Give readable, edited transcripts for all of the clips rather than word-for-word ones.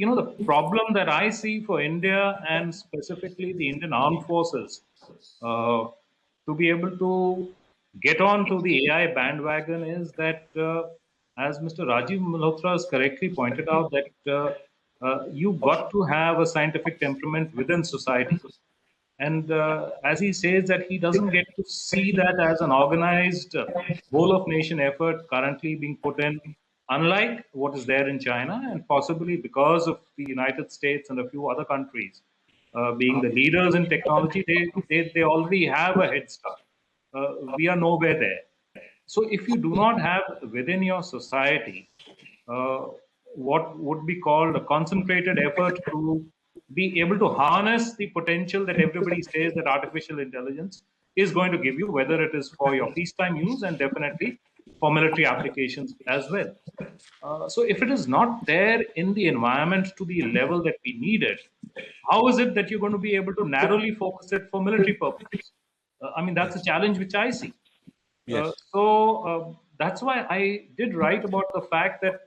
the problem that I see for India and specifically the Indian armed forces to be able to get on to the AI bandwagon is that, as Mr. Rajiv Malhotra has correctly pointed out, that you've got to have a scientific temperament within society. And as he says that he doesn't get to see that as an organized whole of nation effort currently being put in, unlike what is there in China, and possibly because of the United States and a few other countries being the leaders in technology, they already have a head start. We are nowhere there. So if you do not have within your society uh, what would be called a concentrated effort to be able to harness the potential that everybody says that artificial intelligence is going to give you, whether it is for your peacetime use and definitely for military applications as well. So if it is not there in the environment to the level that we need it, how is it that you're going to be able to narrowly focus it for military purposes? I mean, that's a challenge which I see. Yes. That's why I did write about the fact that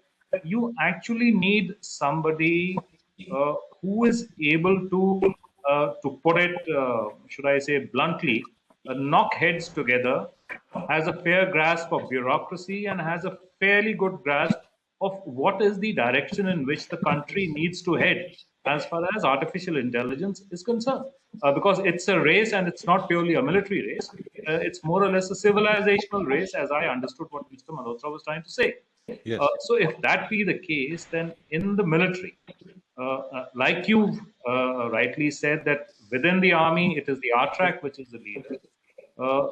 you actually need somebody who is able to put it, should I say bluntly, knock heads together, has a fair grasp of bureaucracy, and has a fairly good grasp of what is the direction in which the country needs to head as far as artificial intelligence is concerned. Because it's a race and it's not purely a military race. It's more or less a civilizational race, as I understood what Mr. Malhotra was trying to say. Yes. So if that be the case, then in the military, like you've rightly said, that within the army, it is the ARTRAC which is the leader. Uh,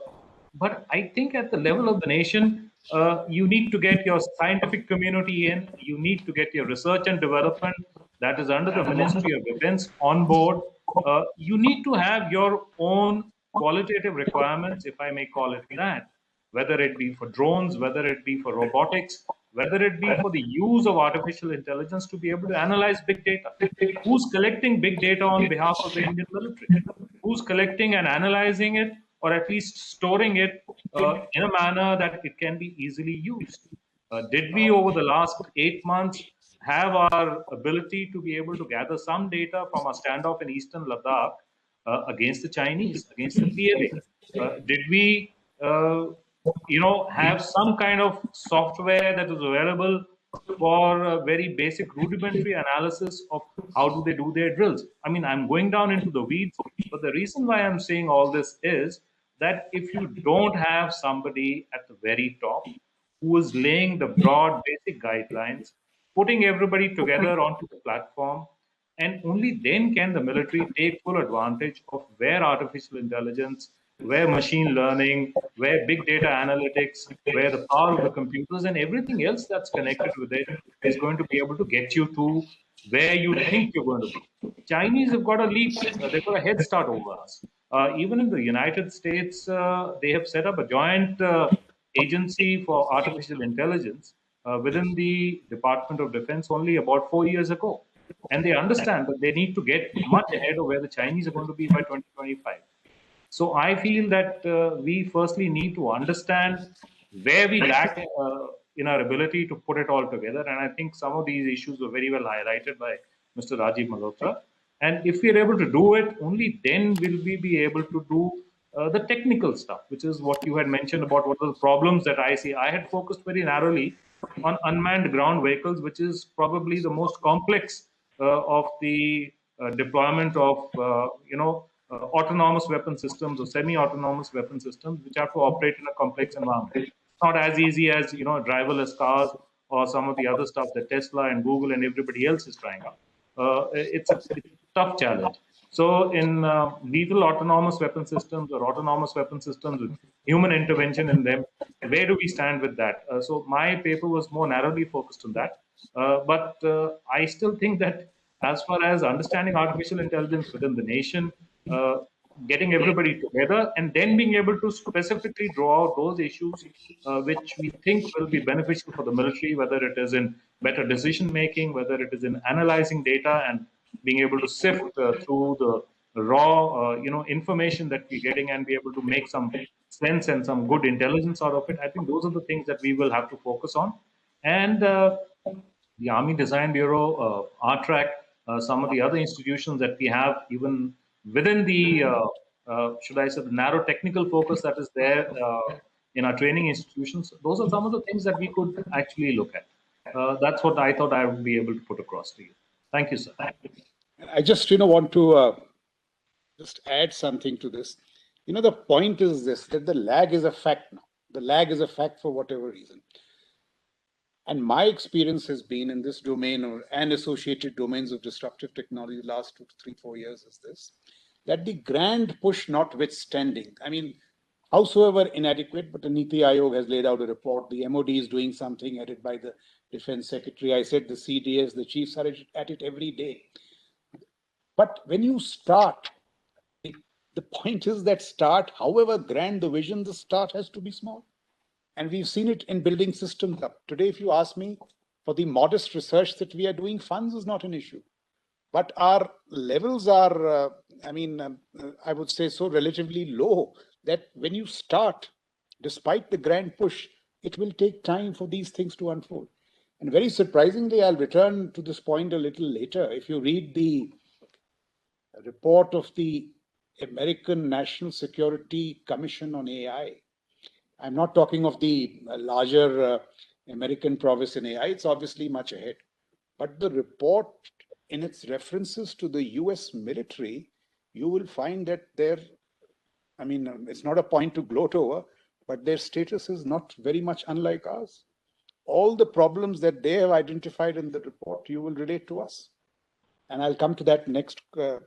but I think at the level of the nation, you need to get your scientific community in. You need to get your research and development that is under the Ministry of Defense on board. You need to have your own qualitative requirements, if I may call it that, whether it be for drones, whether it be for robotics, whether it be for the use of artificial intelligence to be able to analyze big data. Who's collecting big data on behalf of the Indian military? Who's collecting and analyzing it, or at least storing it in a manner that it can be easily used? Did we, over the last 8 months, have our ability to be able to gather some data from a standoff in eastern Ladakh against the Chinese, against the PLA? Did we, have some kind of software that is available for a very basic rudimentary analysis of how do they do their drills? I mean, I'm going down into the weeds, but the reason why I'm saying all this is that if you don't have somebody at the very top who is laying the broad basic guidelines, putting everybody together onto the platform, and only then can the military take full advantage of where artificial intelligence, where machine learning, where big data analytics, where the power of the computers and everything else that's connected with it is going to be able to get you to where you think you're going to be. Chinese have got a leap, they've got a head start over us. Even in the United States, they have set up a joint agency for artificial intelligence within the Department of Defense only about 4 years ago. And they understand that they need to get much ahead of where the Chinese are going to be by 2025. So I feel that we firstly need to understand where we lack in our ability to put it all together. And I think some of these issues were very well highlighted by Mr. Rajiv Malhotra. And if we are able to do it, only then will we be able to do the technical stuff, which is what you had mentioned about what are the problems that I see. I had focused very narrowly on unmanned ground vehicles, which is probably the most complex of the deployment of, autonomous weapon systems or semi-autonomous weapon systems, which have to operate in a complex environment. It's not as easy as driverless cars or some of the other stuff that Tesla and Google and everybody else is trying out. It's a tough challenge. So, in lethal autonomous weapon systems or autonomous weapon systems with human intervention in them, where do we stand with that? So, my paper was more narrowly focused on that. But I still think that as far as understanding artificial intelligence within the nation, uh, getting everybody together and then being able to specifically draw out those issues which we think will be beneficial for the military, whether it is in better decision making, whether it is in analyzing data and being able to sift through the raw, information that we're getting and be able to make some sense and some good intelligence out of it. I think those are the things that we will have to focus on. And the Army Design Bureau, ARTRAC, some of the other institutions that we have, even within the, should I say, the narrow technical focus that is there in our training institutions. Those are some of the things that we could actually look at. That's what I thought I would be able to put across to you. Thank you, sir. I just, want to just add something to this. The point is this, that the lag is a fact now. The lag is a fact for whatever reason. And my experience has been in this domain and associated domains of disruptive technology the last 2 to 3, 4 years is this, that the grand push notwithstanding, howsoever inadequate, but the Niti Aayog has laid out a report. The MOD is doing something headed by the Defense Secretary. I said the CDS, the chiefs are at it every day. But when you start, the point is that start, however grand the vision, the start has to be small. And we've seen it in building systems up. Today, if you ask me, for the modest research that we are doing, funds is not an issue. But our levels are, I would say so relatively low that when you start, despite the grand push, it will take time for these things to unfold. And very surprisingly, I'll return to this point a little later. If you read the report of the American National Security Commission on AI, I'm not talking of the larger American prowess in AI, it's obviously much ahead. But the report, in its references to the US military, you will find that it's not a point to gloat over, but their status is not very much unlike ours. All the problems that they have identified in the report, you will relate to us. And I'll come to that next a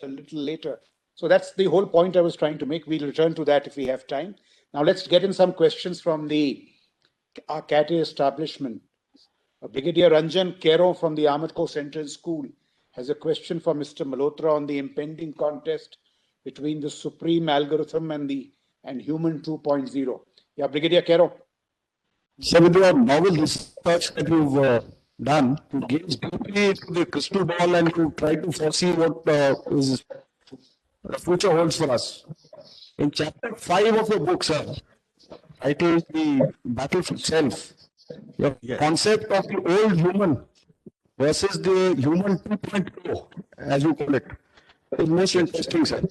little later. So that's the whole point I was trying to make. We'll return to that if we have time. Now let's get in some questions from our CAT establishment. Brigadier Ranjan Kero from the Armored Corps Center School has a question for Mr. Malhotra on the impending contest between the supreme algorithm and human 2.0. Yeah, Brigadier Kero. So with your novel research that you've done, to gaze deeply into the crystal ball and to try to foresee what is the future holds for us. In chapter 5 of your book, sir, titled The Battle for Self, your concept of the old human versus the human 2.0, as you call it, is most interesting, sir.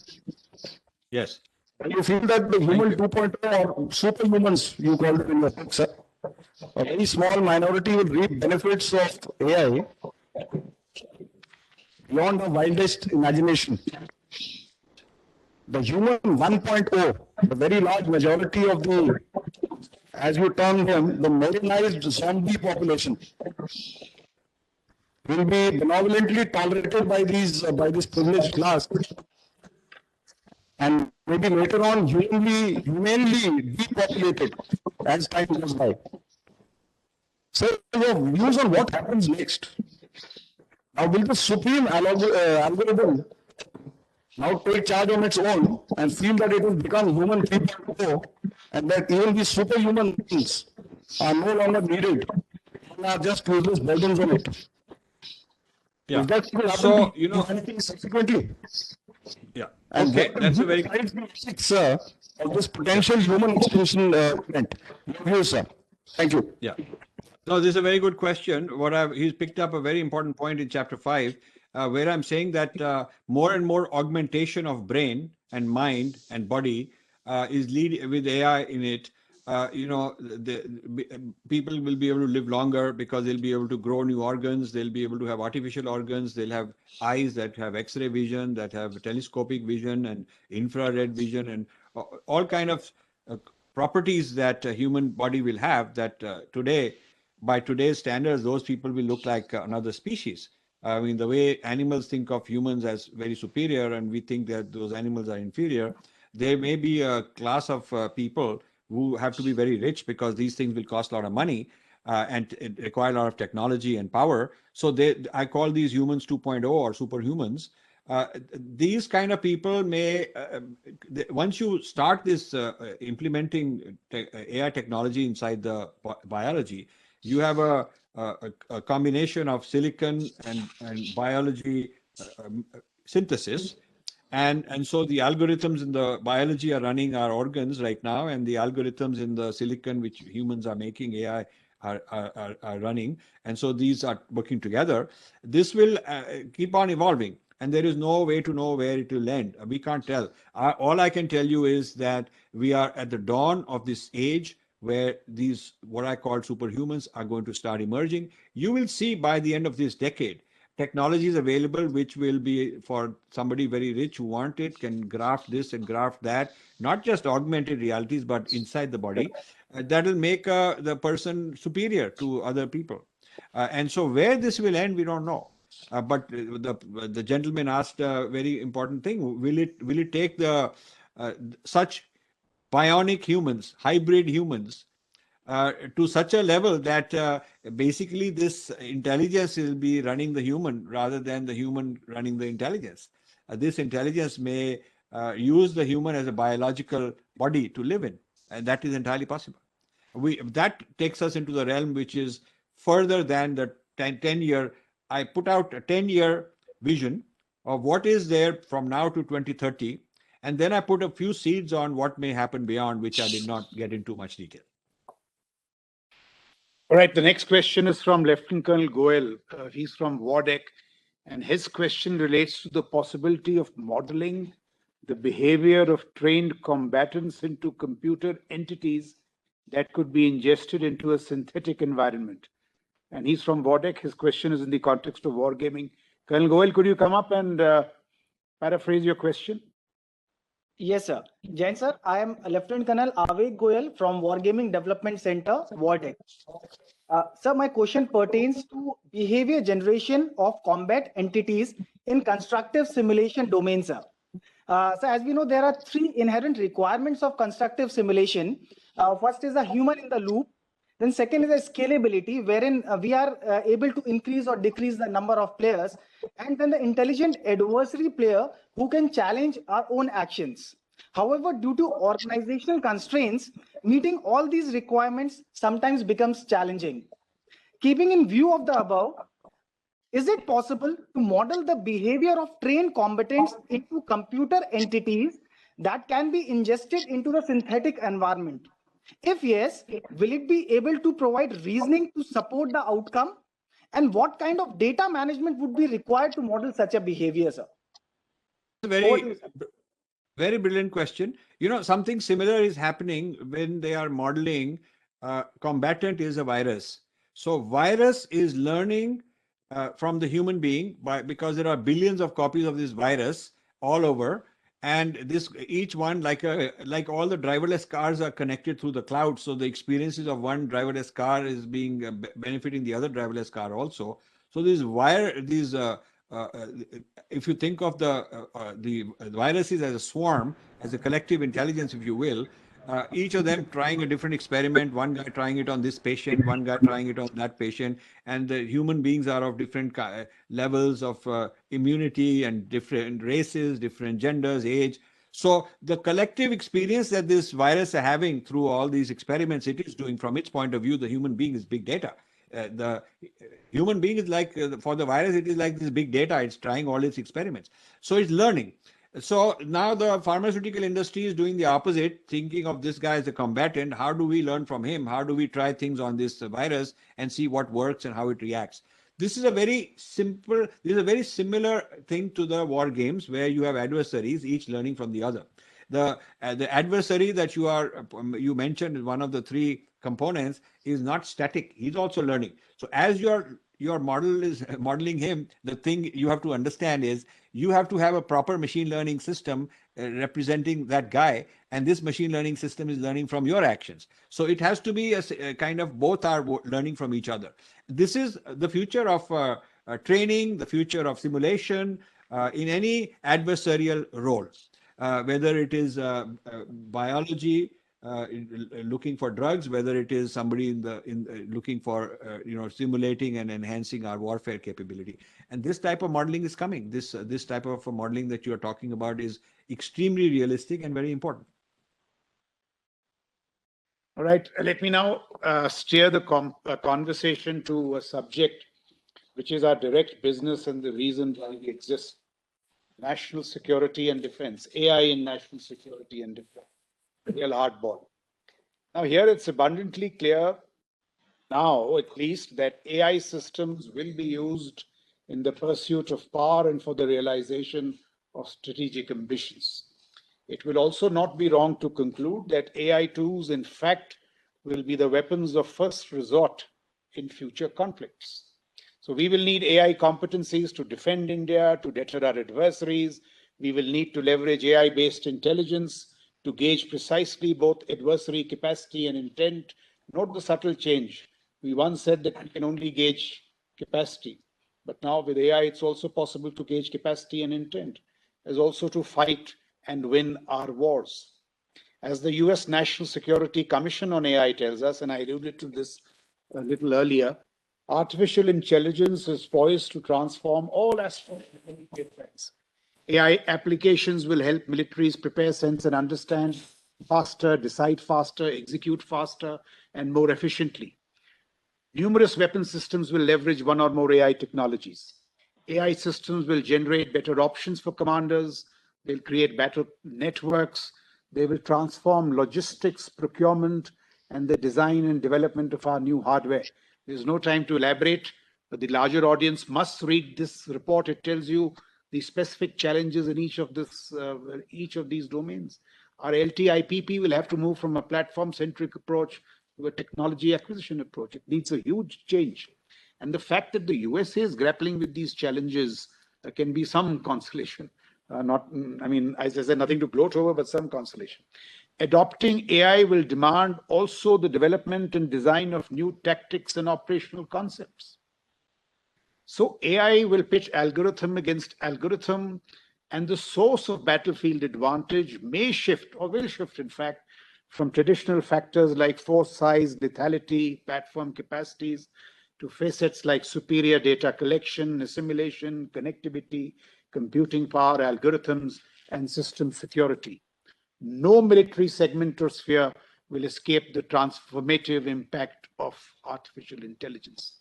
Yes. And you feel that the human 2.0 or superhumans, you call it in your book, sir, a very small minority will reap benefits of AI beyond the wildest imagination. The human 1.0, the very large majority of the, as you term them, the modernized zombie population, will be benevolently tolerated by this privileged class, and maybe later on humanly depopulated as time goes by. So your views on what happens next? Now will the supreme algorithm now take charge on its own and feel that it will become human 3.0 and that even these superhumans are no longer needed and are just useless burdens on it? Yeah. Is that will happen So, to humanity subsequently? Yeah. And Okay, that's a very sir, of this potential human extinction event. Your views, sir. Thank you. Yeah. No, this is a very good question. He's picked up a very important point in chapter 5, where I'm saying that more and more augmentation of brain and mind and body is lead with AI in it. People will be able to live longer because they'll be able to grow new organs. They'll be able to have artificial organs. They'll have eyes that have X-ray vision, that have telescopic vision and infrared vision, and all kind of properties that a human body will have. That today, by today's standards, those people will look like another species. I mean, the way animals think of humans as very superior, and we think that those animals are inferior. There may be a class of people who have to be very rich because these things will cost a lot of money and it require a lot of technology and power. So I call these humans 2.0 or superhumans. These kind of people may, once you start this implementing AI technology inside the biology, you have a combination of silicon and biology synthesis. And so the algorithms in the biology are running our organs right now, and the algorithms in the silicon, which humans are making AI are running. And so these are working together. This will keep on evolving. And there is no way to know where it will end. We can't tell. All I can tell you is that we are at the dawn of this age where these, what I call superhumans, are going to start emerging. You will see by the end of this decade, technologies available which will be for somebody very rich who want it, can graft this and graft that, not just augmented realities, but inside the body. That will make the person superior to other people. And so where this will end, we don't know. But the gentleman asked a very important thing: will it take the such bionic humans, hybrid humans, to such a level that basically this intelligence will be running the human rather than the human running the intelligence. This intelligence may use the human as a biological body to live in, and that is entirely possible. That takes us into the realm which is further than the 10-year. I put out a 10-year vision of what is there from now to 2030, and then I put a few seeds on what may happen beyond, which I did not get into much detail. All right, the next question is from Lieutenant Colonel Goel. He's from WARDEC, and his question relates to the possibility of modeling the behavior of trained combatants into computer entities that could be ingested into a synthetic environment. And he's from WARDEC. His question is in the context of wargaming. Colonel Goel, could you come up and paraphrase your question? Yes, sir. Jain sir, I am Lieutenant Colonel Avek Goyal from Wargaming Development Center, WARDEC. Sir, my question pertains to behavior generation of combat entities in constructive simulation domain, sir. So as we know, there are three inherent requirements of constructive simulation. First is a human in the loop. Then second is a scalability, wherein we are able to increase or decrease the number of players. And then the intelligent adversary player who can challenge our own actions. However, due to organizational constraints, meeting all these requirements sometimes becomes challenging. Keeping in view of the above, is it possible to model the behavior of trained combatants into computer entities that can be ingested into the synthetic environment? If yes, will it be able to provide reasoning to support the outcome? And what kind of data management would be required to model such a behavior, sir? Very brilliant question. You know, something similar is happening when they are modeling combatant is a virus. So virus is learning from the human being because there are billions of copies of this virus all over. And this each one, like all the driverless cars are connected through the cloud. So the experiences of one driverless car is being benefiting the other driverless car also. So if you think of the viruses as a swarm, as a collective intelligence, if you will, each of them trying a different experiment, one guy trying it on this patient, one guy trying it on that patient, and the human beings are of different levels of immunity and different races, different genders, age. So the collective experience that this virus is having through all these experiments, it is doing from its point of view, the human being is big data. The human being is like, for the virus, it is like this big data. It's trying all its experiments. So it's learning. So now the pharmaceutical industry is doing the opposite, thinking of this guy as a combatant. How do we learn from him? How do we try things on this virus and see what works and how it reacts? This is a very simple, this is a very similar thing to the war games where you have adversaries, each learning from the other. The adversary that you mentioned is one of the three components is not static. He's also learning. So as your model is modeling him, the thing you have to understand is you have to have a proper machine learning system representing that guy, and this machine learning system is learning from your actions. So it has to be a kind of both are learning from each other. This is the future of training, the future of simulation in any adversarial role, whether it is biology, looking for drugs, whether it is somebody looking for simulating and enhancing our warfare capability. And this type of modeling is coming. This type of modeling that you are talking about is extremely realistic and very important. All right, let me now steer the conversation to a subject which is our direct business and the reason why we exist: national security and defense, AI in national security and defense. Real hardball. Now here it's abundantly clear now at least, that AI systems will be used in the pursuit of power and for the realization of strategic ambitions. It will also not be wrong to conclude that AI tools, in fact, will be the weapons of first resort in future conflicts. So we will need AI competencies to defend India, to deter our adversaries. We will need to leverage AI-based intelligence to gauge precisely both adversary capacity and intent. Note the subtle change. We once said that we can only gauge capacity, but now with AI, it's also possible to gauge capacity and intent, as also to fight and win our wars. As the US National Security Commission on AI tells us, and I alluded to this a little earlier, artificial intelligence is poised to transform all aspects of military affairs. AI applications will help militaries prepare, sense, and understand faster, decide faster, execute faster, and more efficiently. Numerous weapon systems will leverage one or more AI technologies. AI systems will generate better options for commanders. They'll create better networks. They will transform logistics, procurement, and the design and development of our new hardware. There's no time to elaborate, but the larger audience must read this report. It tells you the specific challenges in each of these domains. Our LTIPP will have to move from a platform-centric approach to a technology acquisition approach. It needs a huge change. And the fact that the USA is grappling with these challenges can be some consolation. As I said, nothing to gloat over, but some consolation. Adopting AI will demand also the development and design of new tactics and operational concepts. So AI will pitch algorithm against algorithm, and the source of battlefield advantage may shift, or will shift, in fact, from traditional factors like force size, lethality, platform capacities, to facets like superior data collection, assimilation, connectivity, computing power, algorithms, and system security. No military segment or sphere will escape the transformative impact of artificial intelligence.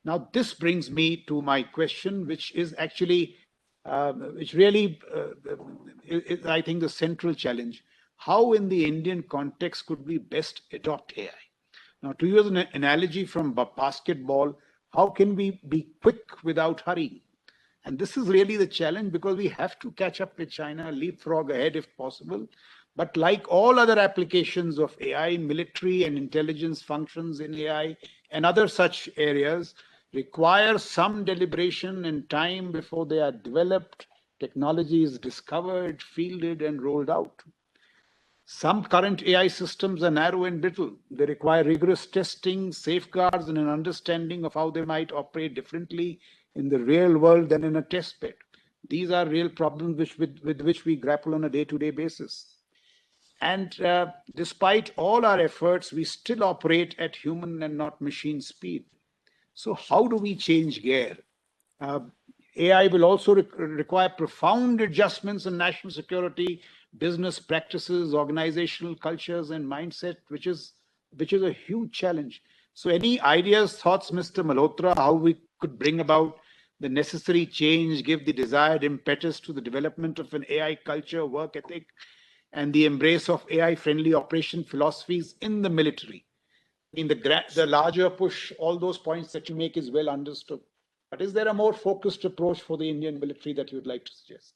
Now, this brings me to my question, which is actually, is, I think, the central challenge. How in the Indian context could we best adopt AI? Now, to use an analogy from basketball, how can we be quick without hurrying? And this is really the challenge, because we have to catch up with China, leapfrog ahead if possible. But like all other applications of AI, military and intelligence functions in AI and other such areas require some deliberation and time before they are developed, technology is discovered, fielded, and rolled out. Some current AI systems are narrow and brittle. They require rigorous testing, safeguards, and an understanding of how they might operate differently in the real world than in a test bed. These are real problems with which we grapple on a day-to-day basis. And despite all our efforts, we still operate at human and not machine speed. So how do we change gear? AI will also require profound adjustments in national security, business practices, organizational cultures, and mindset, which is a huge challenge. So any ideas, thoughts, Mr. Malhotra, how we could bring about the necessary change, give the desired impetus to the development of an AI culture, work ethic, and the embrace of AI-friendly operation philosophies in the military? I mean, the larger push, all those points that you make is well understood. But is there a more focused approach for the Indian military that you'd like to suggest?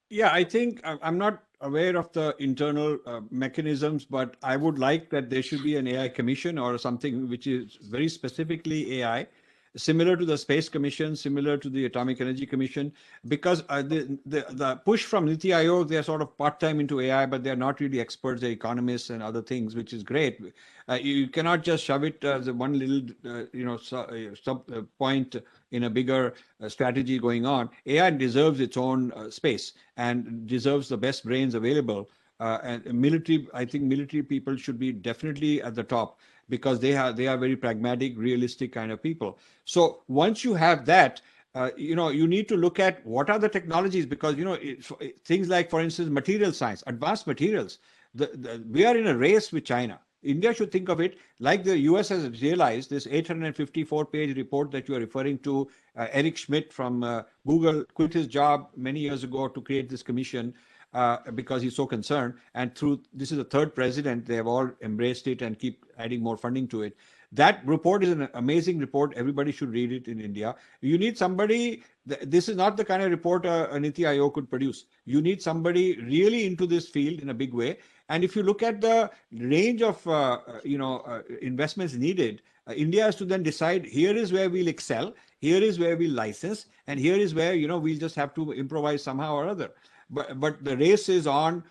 Yeah, I think I'm not aware of the internal mechanisms, but I would like that there should be an AI commission or something which is very specifically AI, similar to the Space Commission, similar to the Atomic Energy Commission, because the push from Niti Aayog, they're sort of part-time into AI, but they're not really experts, they're economists and other things, which is great. You cannot just shove it as one little, sub point in a bigger strategy going on. AI deserves its own space and deserves the best brains available. And military, I think military people should be definitely at the top, because they are very pragmatic, realistic kind of people. So once you have that, you need to look at what are the technologies, because things like, for instance, material science, advanced materials. We are in a race with China. India should think of it like the US has realized. This 854-page report that you are referring to, Eric Schmidt from Google quit his job many years ago to create this commission because he's so concerned. And this is the third president, they have all embraced it and keep adding more funding to it. That report is an amazing report. Everybody should read it in India. You need somebody, this is not the kind of report a Niti Aayog could produce. You need somebody really into this field in a big way. And if you look at the range of investments needed, India has to then decide, here is where we'll excel, here is where we'll license, and here is where we'll just have to improvise somehow or other. But the race is on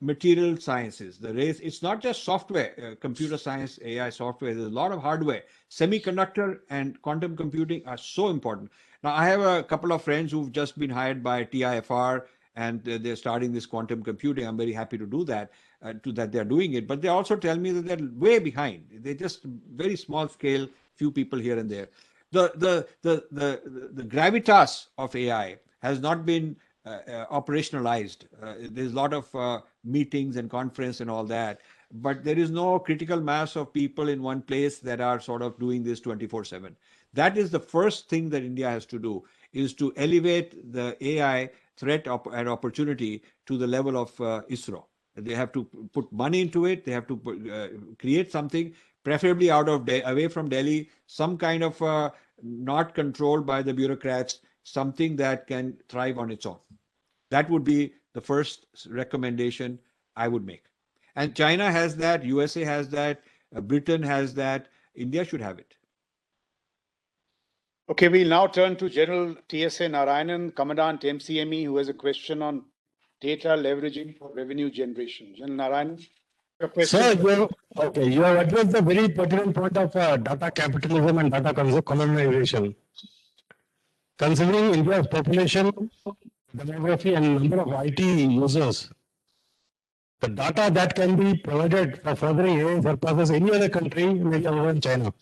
material sciences. The race, it's not just software, computer science, AI software. There's a lot of hardware. Semiconductor and quantum computing are so important. Now, I have a couple of friends who've just been hired by TIFR, and they're starting this quantum computing. I'm very happy to do that, that they're doing it. But they also tell me that they're way behind. They're just very small scale, few people here and there. The gravitas of AI has not been operationalized. There's a lot of meetings and conference and all that, but there is no critical mass of people in one place that are sort of doing this 24/7. That is the first thing that India has to do, is to elevate the AI threat and opportunity to the level of ISRO. They have to put money into it. They have to create something, preferably away from Delhi, some kind of not controlled by the bureaucrats, something that can thrive on its own. That would be the first recommendation I would make. And China has that, USA has that, Britain has that, India should have it. Okay, we'll now turn to General TSA Narayanan, Commandant MCME, who has a question on data leveraging for revenue generation. General Narayanan, your question. Sir, you have addressed the very pertinent point of data capitalism and data colonization. Considering India's population, demography, and number of IT users, the data that can be provided for furthering AI surpasses any other country, maybe other than China.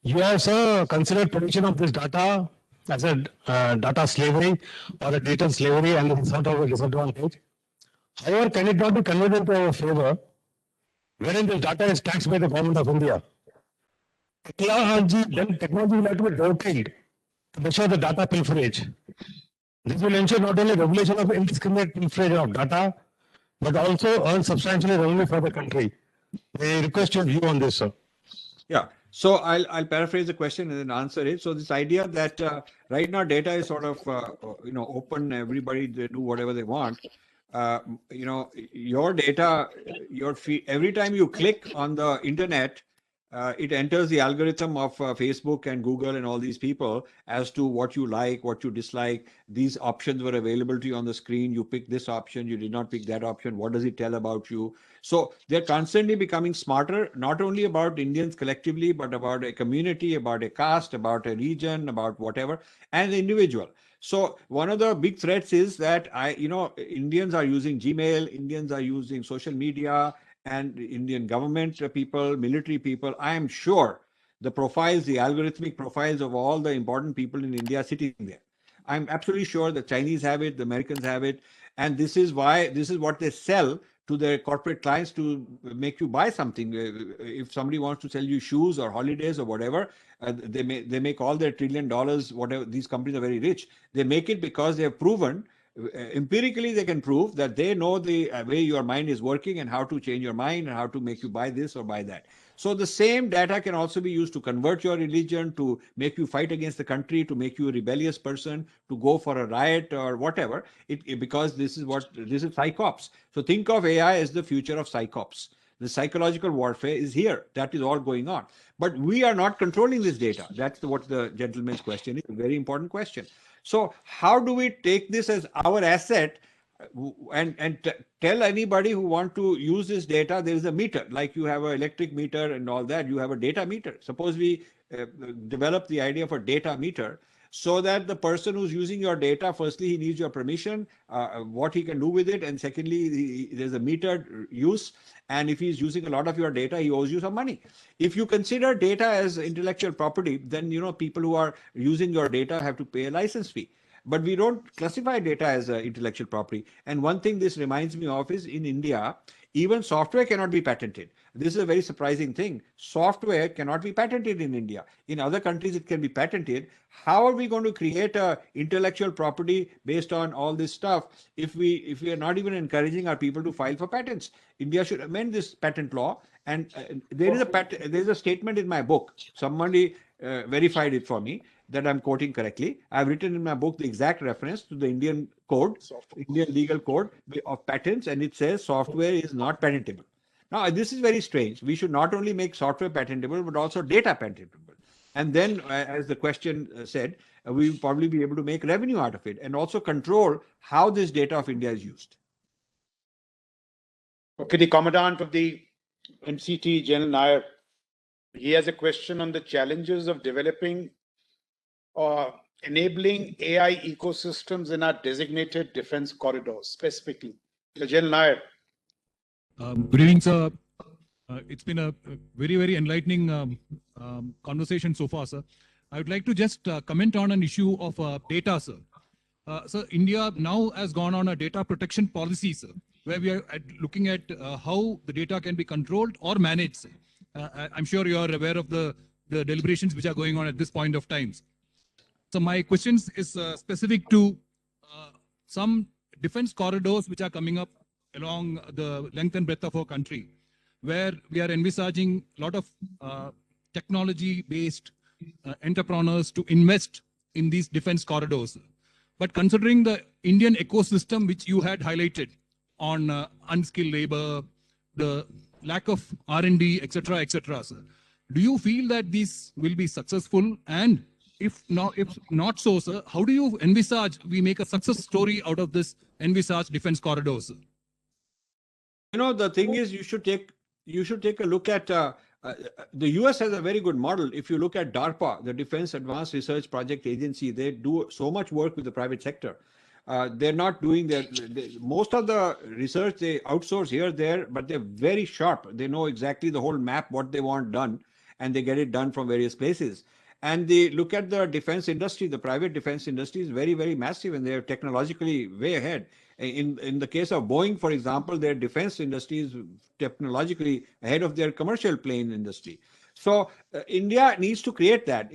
You have, sir, considered provision of this data as a data slavery or a data slavery, and it's sort of a disadvantage. However, can it not be converted into our favor, wherein this data is taxed by the government of India? Technology will have to be dovetailed to measure the data pilferage. This will ensure not only regulation of indiscriminate pilferage of data, but also earn substantially revenue for the country. I request your view on this, sir. Yeah. So I'll paraphrase the question and then answer it. So this idea that right now data is sort of open, everybody, they do whatever they want. Your data, your feed, every time you click on the internet, it enters the algorithm of Facebook and Google and all these people as to what you like, what you dislike. These options were available to you on the screen. You picked this option, you did not pick that option. What does it tell about you? So they're constantly becoming smarter, not only about Indians collectively, but about a community, about a caste, about a region, about whatever, and the individual. So one of the big threats is that Indians are using Gmail, Indians are using social media, and Indian government people, military people. I am sure the profiles, the algorithmic profiles of all the important people in India are sitting there. I'm absolutely sure the Chinese have it, the Americans have it, and this is what they sell to their corporate clients to make you buy something. If somebody wants to sell you shoes or holidays or whatever, they make all their $1 trillion, whatever. These companies are very rich. They make it because they have proven, empirically they can prove that they know the way your mind is working and how to change your mind and how to make you buy this or buy that. So the same data can also be used to convert your religion, to make you fight against the country, to make you a rebellious person, to go for a riot or whatever, because this is psychops. So think of AI as the future of psychops. The psychological warfare is here. That is all going on. But we are not controlling this data. That's what the gentleman's question is, a very important question. So how do we take this as our asset and tell anybody who want to use this data, there is a meter, like you have an electric meter and all that, you have a data meter. Suppose we develop the idea of a data meter, so that the person who's using your data, firstly, he needs your permission, what he can do with it, and secondly, there's a metered use. And if he's using a lot of your data, he owes you some money. If you consider data as intellectual property, then people who are using your data have to pay a license fee. But we don't classify data as intellectual property. And one thing this reminds me of is, in India, even software cannot be patented. This is a very surprising thing. Software cannot be patented in India. In other countries, it can be patented. How are we going to create a intellectual property based on all this stuff if we are not even encouraging our people to file for patents? India should amend this patent law And there is a statement in my book. Somebody verified it for me that I'm quoting correctly. I've written in my book the exact reference to the Indian code, Indian legal code of patents, and it says software is not patentable. Now, this is very strange. We should not only make software patentable, but also data patentable. And then, as the question said, we will probably be able to make revenue out of it and also control how this data of India is used. Okay, the Commandant of the MCT, General Nair, he has a question on the challenges of developing or enabling AI ecosystems in our designated defense corridors, specifically. General Nair. Good evening, sir. It's been a very, very enlightening conversation so far, sir. I would like to just comment on an issue of data, sir. So India now has gone on a data protection policy, sir, where we are looking at how the data can be controlled or managed, sir. I'm sure you are aware of the deliberations which are going on at this point of time. So my questions is specific to some defense corridors which are coming up along the length and breadth of our country, where we are envisaging a lot of technology-based entrepreneurs to invest in these defense corridors. But considering the Indian ecosystem which you had highlighted on unskilled labor, the lack of R&D, etc., sir, do you feel that these will be successful? And if not so, sir, how do you envisage we make a success story out of this envisaged defense corridors? You know, the thing is, you should take a look at the US has a very good model. If you look at DARPA, the Defense Advanced Research Project Agency, they do so much work with the private sector. They're not doing most of the research they outsource here, there, but they're very sharp. They know exactly the whole map, what they want done, and they get it done from various places. And they look at the defense industry, the private defense industry is very, very massive, and they're technologically way ahead. In the case of Boeing, for example, their defense industry is technologically ahead of their commercial plane industry. So India needs to create that.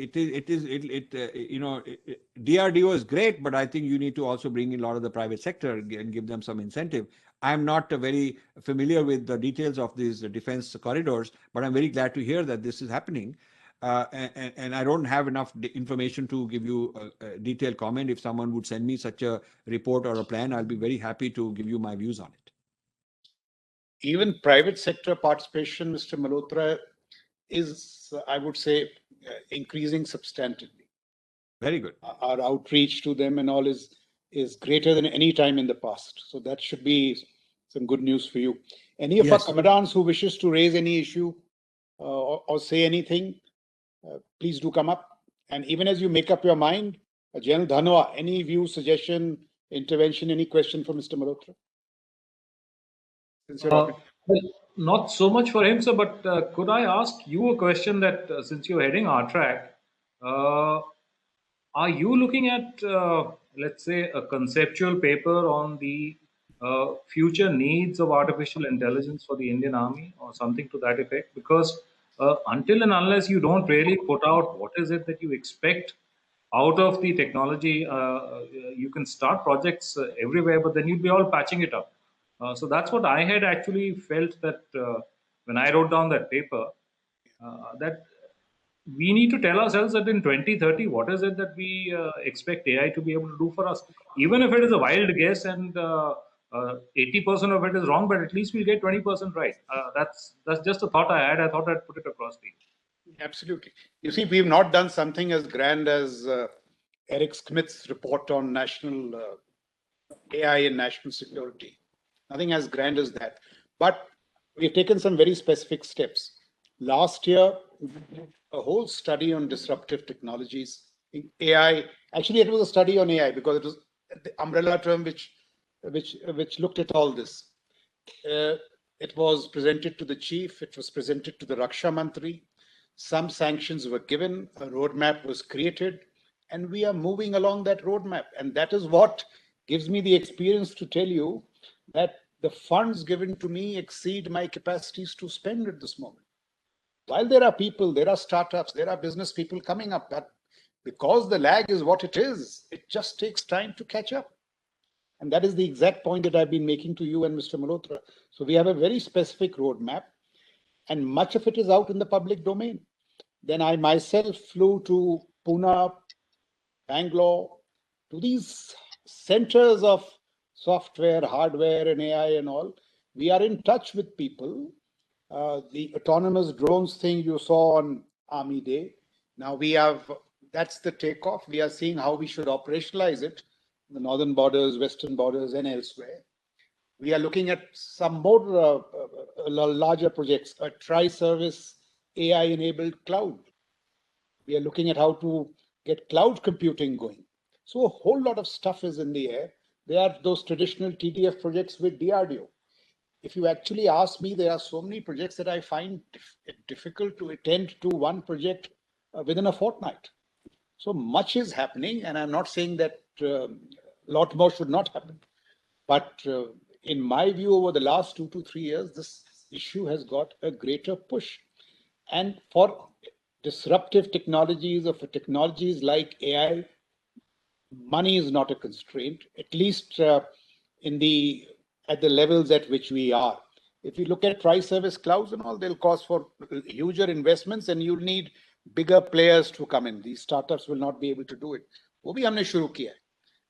DRDO is great, but I think you need to also bring in a lot of the private sector and give them some incentive. I'm not very familiar with the details of these defense corridors, but I'm very glad to hear that this is happening. And I don't have enough information to give you a detailed comment. If someone would send me such a report or a plan, I'll be very happy to give you my views on it. Even private sector participation, Mr. Malhotra, is, I would say, increasing substantively. Very good. Our outreach to them and all is greater than any time in the past. So that should be some good news for you. Any of our commandants who wishes to raise any issue or say anything, please do come up. And even as you make up your mind, General Dhanoa, any view, suggestion, intervention, any question for Mr. Malhotra? Well, not so much for him, sir, but could I ask you a question that since you're heading ARTRAC, are you looking at, let's say, a conceptual paper on the future needs of artificial intelligence for the Indian Army or something to that effect? Because until and unless you don't really put out what is it that you expect out of the technology, you can start projects everywhere, but then you'll be all patching it up. So that's what I had actually felt that when I wrote down that paper, that we need to tell ourselves that in 2030, what is it that we expect AI to be able to do for us? Even if it is a wild guess and 80% of it is wrong, but at least we'll get 20% right. That's just a thought I had. I thought I'd put it across to you. Absolutely. You see, we've not done something as grand as Eric Smith's report on national AI and national security. Nothing as grand as that. But we've taken some very specific steps. Last year, a whole study on disruptive technologies, AI. Actually, it was a study on AI because it was the umbrella term which looked at all this. It was presented to the chief. It was presented to the Raksha Mantri. Some sanctions were given. A roadmap was created, and we are moving along that roadmap. And that is what gives me the experience to tell you that the funds given to me exceed my capacities to spend at this moment. While there are people, there are startups, there are business people coming up, but because the lag is what it is, it just takes time to catch up. And that is the exact point that I've been making to you and Mr. Malhotra. So we have a very specific roadmap. and much of it is out in the public domain. Then I myself flew to Pune, Bangalore, to these centers of software, hardware, and AI and all. We are in touch with people. The autonomous drones thing you saw on Army Day. Now that's the takeoff. We are seeing how we should operationalize it, the northern borders, western borders, and elsewhere. We are looking at some more larger projects, a tri-service AI-enabled cloud. We are looking at how to get cloud computing going. So a whole lot of stuff is in the air. There are those traditional TDF projects with DRDO. If you actually ask me, there are so many projects that I find difficult to attend to one project within a fortnight. So much is happening, and I'm not saying that a lot more should not happen. But in my view, over the last 2 to 3 years, this issue has got a greater push. And for disruptive technologies or for technologies like AI, money is not a constraint, at least at the levels at which we are. If you look at tri-service clouds and all, they'll cost for huger investments, and you'll need bigger players to come in. These startups will not be able to do it. वो भी हमने शुरू किया है.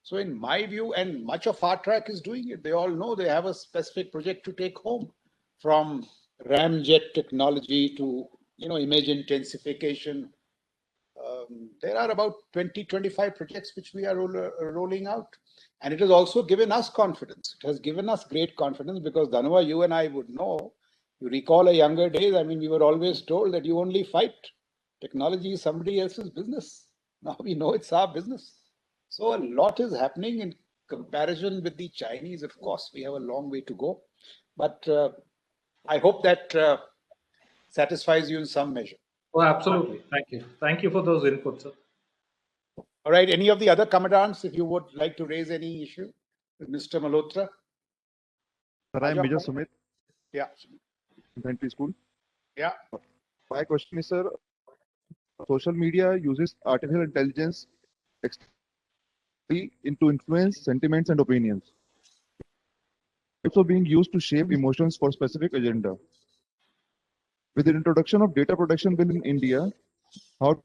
So in my view, and much of ARTRAC is doing it, they all know they have a specific project to take home, from ramjet technology to image intensification. There are about 20-25 projects which we are rolling out. And it has also given us confidence. It has given us great confidence because Dhanoa, you and I would know, you recall our younger days, we were always told that you only fight. Technology is somebody else's business. Now we know it's our business. So a lot is happening in comparison with the Chinese. Of course, we have a long way to go. But I hope that satisfies you in some measure. Oh, absolutely. Thank you. Thank you for those inputs, sir. All right. Any of the other commandants, if you would like to raise any issue with Mr. Malhotra? Sir, I am Major Sumit. Yeah. Infantry School. Yeah. My question is, sir, social media uses artificial intelligence into influence sentiments and opinions. It's also being used to shape emotions for specific agenda. With the introduction of data protection bill in India, how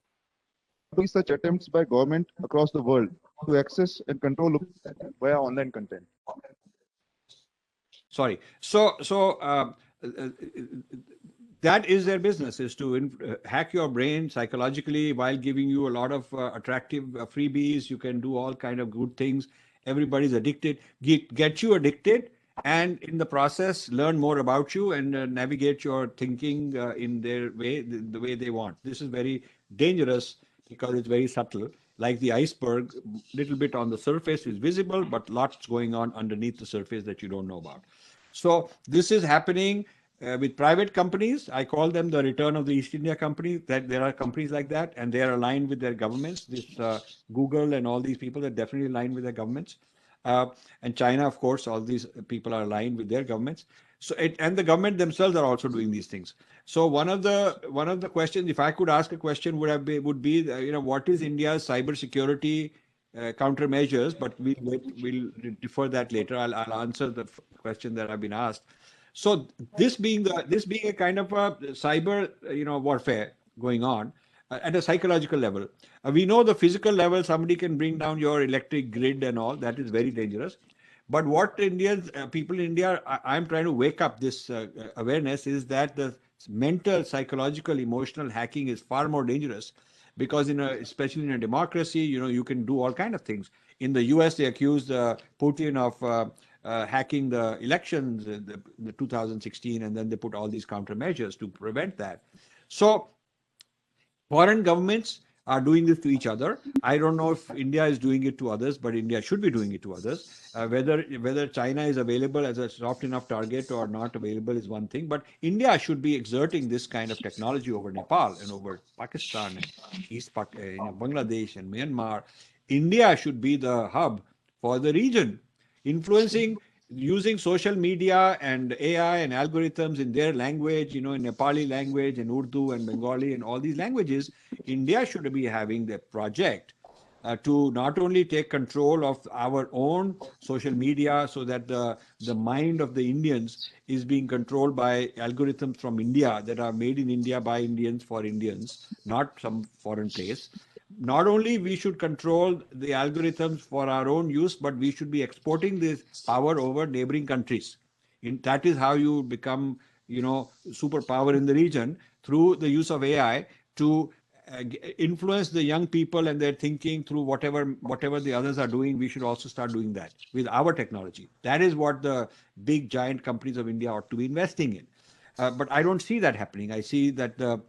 do such attempts by government across the world to access and control via online content? Sorry. That is their business, is to hack your brain psychologically while giving you a lot of attractive freebies. You can do all kind of good things. Everybody's addicted. Get you addicted, and in the process, learn more about you and navigate your thinking in their way, the way they want. This is very dangerous because it's very subtle. Like the iceberg, little bit on the surface is visible, but lots going on underneath the surface that you don't know about. So this is happening with private companies. I call them the return of the East India Company. That there are companies like that, and they are aligned with their governments. This Google and all these people are definitely aligned with their governments. And China, of course, all these people are aligned with their governments. So and the government themselves are also doing these things. So one of the questions, if I could ask a question, would be what is India's cybersecurity countermeasures? But we'll defer that later. I'll answer the question that I've been asked. So this being a kind of a cyber warfare going on at a psychological level. We know the physical level, somebody can bring down your electric grid and all. That is very dangerous. But what people in India, I'm trying to wake up this awareness, is that the mental, psychological, emotional hacking is far more dangerous, because especially in a democracy, you can do all kind of things. In the US, they accused Putin of hacking the elections, the 2016, and then they put all these countermeasures to prevent that. So foreign governments are doing this to each other. I don't know if India is doing it to others, but India should be doing it to others. Whether China is available as a soft enough target or not available is one thing, but India should be exerting this kind of technology over Nepal and over Pakistan and Bangladesh and Myanmar. India should be the hub for the region, influencing, using social media and AI and algorithms in their language, in Nepali language and Urdu and Bengali and all these languages. India should be having the project to not only take control of our own social media so that the mind of the Indians is being controlled by algorithms from India that are made in India by Indians for Indians, not some foreign place. Not only we should control the algorithms for our own use, but we should be exporting this power over neighboring countries. That is how you become, superpower in the region through the use of AI to influence the young people and their thinking through whatever the others are doing. We should also start doing that with our technology. That is what the big giant companies of India ought to be investing in. But I don't see that happening. I see that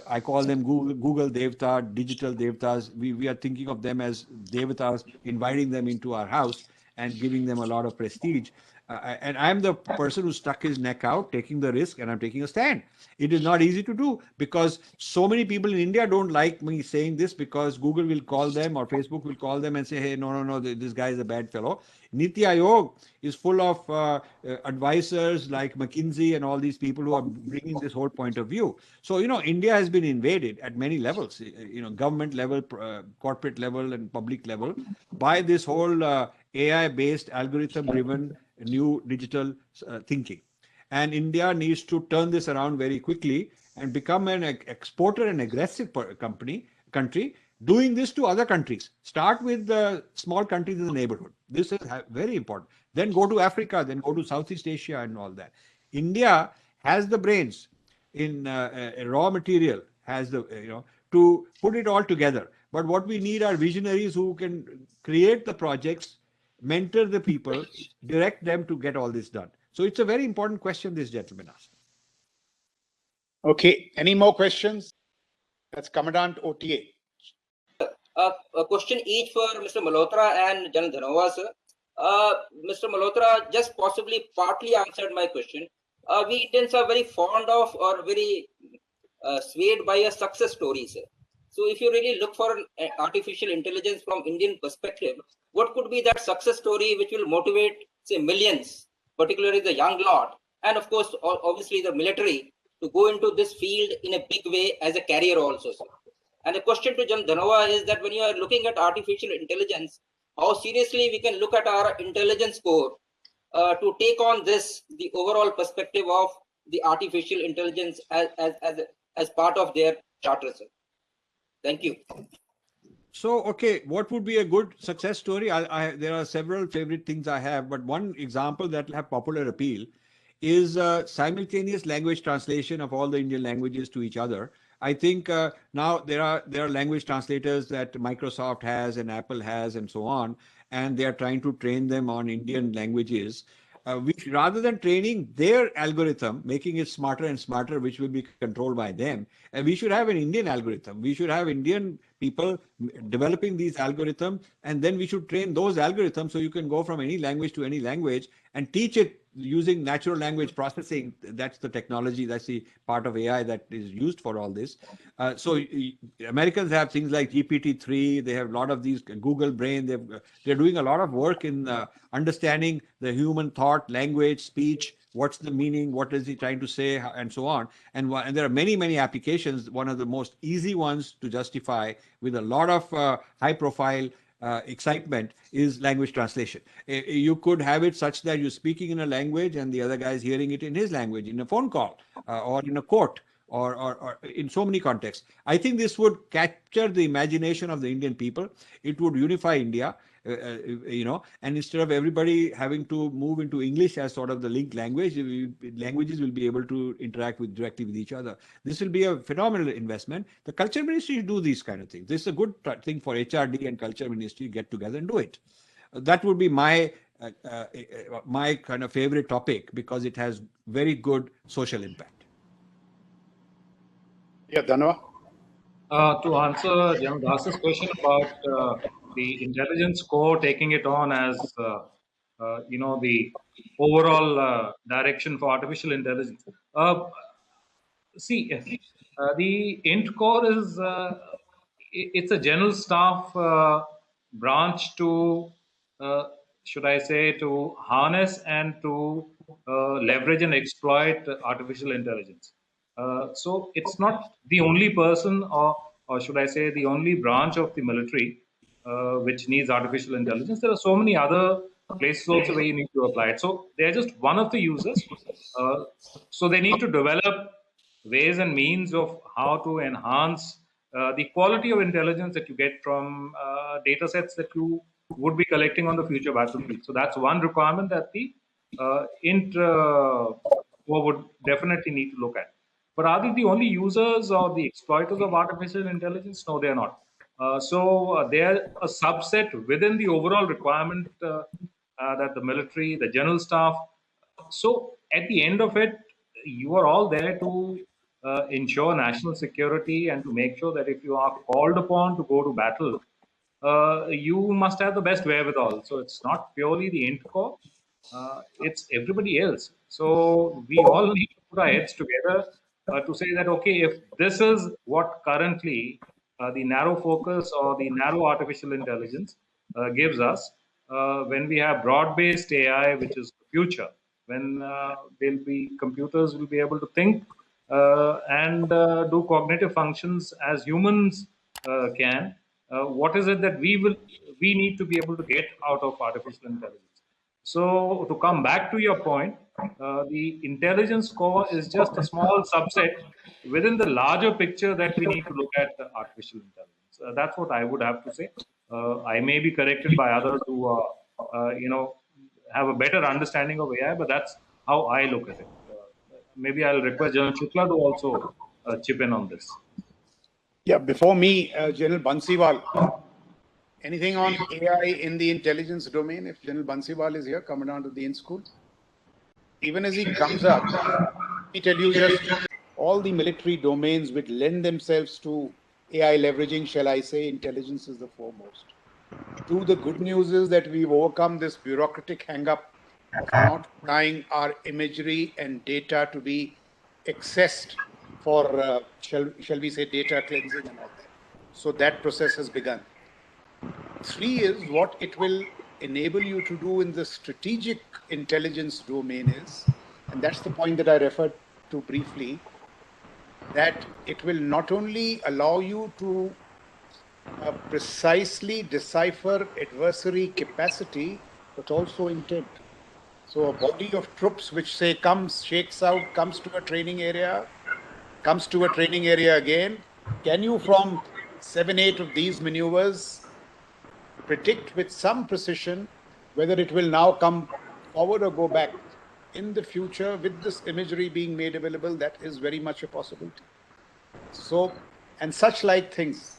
I call them Google Devta, digital Devtas. We are thinking of them as Devatas, inviting them into our house and giving them a lot of prestige. And I'm the person who stuck his neck out, taking the risk, and I'm taking a stand. It is not easy to do because so many people in India don't like me saying this because Google will call them or Facebook will call them and say, hey, no, this guy is a bad fellow. Niti Aayog is full of advisors like McKinsey and all these people who are bringing this whole point of view. So, India has been invaded at many levels, government level, corporate level, and public level by this whole AI-based, algorithm-driven new digital thinking. And India needs to turn this around very quickly and become an exporter and aggressive country, doing this to other countries. Start with the small countries in the neighborhood. This is very important. Then go to Africa, then go to Southeast Asia and all that. India has the brains in raw material, has the, to put it all together. But what we need are visionaries who can create the projects, mentor the people, direct them to get all this done. So it's a very important question this gentleman asked. Okay, any more questions? That's Commandant OTA. A question each for Mr. Malhotra and Jan Dhanoa, sir. Mr. Malhotra just possibly partly answered my question. We Indians are very fond of or very swayed by a success story, sir. So if you really look for artificial intelligence from Indian perspective, what could be that success story which will motivate, say, millions, particularly the young lot, and of course, obviously the military, to go into this field in a big way as a career also, sir? And the question to Jan Dhanoa is that when you are looking at artificial intelligence, how seriously we can look at our intelligence core to take on this, the overall perspective of the artificial intelligence as part of their charter, sir? Thank you. So, okay, what would be a good success story? There are several favorite things I have, but one example that will have popular appeal is simultaneous language translation of all the Indian languages to each other. I think now there are language translators that Microsoft has and Apple has and so on, and they are trying to train them on Indian languages. Which rather than training their algorithm, making it smarter and smarter, which will be controlled by them, we should have an Indian algorithm. We should have Indian people developing these algorithms, and then we should train those algorithms so you can go from any language to any language and teach it using natural language processing. That's the technology, that's the part of AI that is used for all this. So Americans have things like GPT-3, they have a lot of these, Google Brain, they're doing a lot of work in understanding the human thought, language, speech, what's the meaning, what is he trying to say, and so on. And there are many, many applications. One of the most easy ones to justify with a lot of high profile excitement is language translation. You could have it such that you're speaking in a language and the other guy is hearing it in his language, in a phone call or in a court or in so many contexts. I think this would capture the imagination of the Indian people. It would unify India. And instead of everybody having to move into English as sort of the linked language, languages will be able to interact directly with each other. This will be a phenomenal investment. The culture ministry do these kind of things. This is a good thing for HRD and culture ministry to get together and do it. That would be my kind of favorite topic because it has very good social impact. Yeah, Dhanoa. To answer Jan Das's question about the intelligence core taking it on as the overall direction for artificial intelligence. See, the int core is it's a general staff branch to should I say to harness and to leverage and exploit artificial intelligence. So it's not the only person or should I say the only branch of the military which needs artificial intelligence. There are so many other places also where you need to apply it. So they're just one of the users. So they need to develop ways and means of how to enhance the quality of intelligence that you get from data sets that you would be collecting on the future battlefield. So that's one requirement that the would definitely need to look at. But are they the only users or the exploiters of artificial intelligence? No, they are not. They are a subset within the overall requirement that the military, the general staff. So at the end of it, you are all there to ensure national security and to make sure that if you are called upon to go to battle, you must have the best wherewithal. So it's not purely the int core, it's everybody else. So we all need to put our heads together to say that, okay, if this is what currently the narrow focus or the narrow artificial intelligence gives us, when we have broad-based AI, which is the future, when there'll be computers will be able to think and do cognitive functions as humans can, what is it that we need to be able to get out of artificial intelligence? So to come back to your point, the intelligence core is just a small subset within the larger picture that we need to look at artificial intelligence. That's what I would have to say. I may be corrected by others who, have a better understanding of AI, but that's how I look at it. Maybe I'll request General Shukla to also chip in on this. Yeah, before me, General Bansiwal. Anything on AI in the intelligence domain? If General Bansiwal is here, coming down to the in school. Even as he comes up, let me tell you just all the military domains which lend themselves to AI leveraging, shall I say, intelligence is the foremost. The good news is that we've overcome this bureaucratic hang-up of not allowing our imagery and data to be accessed for, shall we say, data cleansing and all that. So that process has begun. 3 is what it will enable you to do in the strategic intelligence domain is, and that's the point that I referred to briefly, that it will not only allow you to precisely decipher adversary capacity, but also intent. So a body of troops which say comes, shakes out, comes to a training area, comes to a training area again, can you from 7, 8 of these maneuvers predict with some precision whether it will now come forward or go back in the future with this imagery being made available? That is very much a possibility. So, and such like things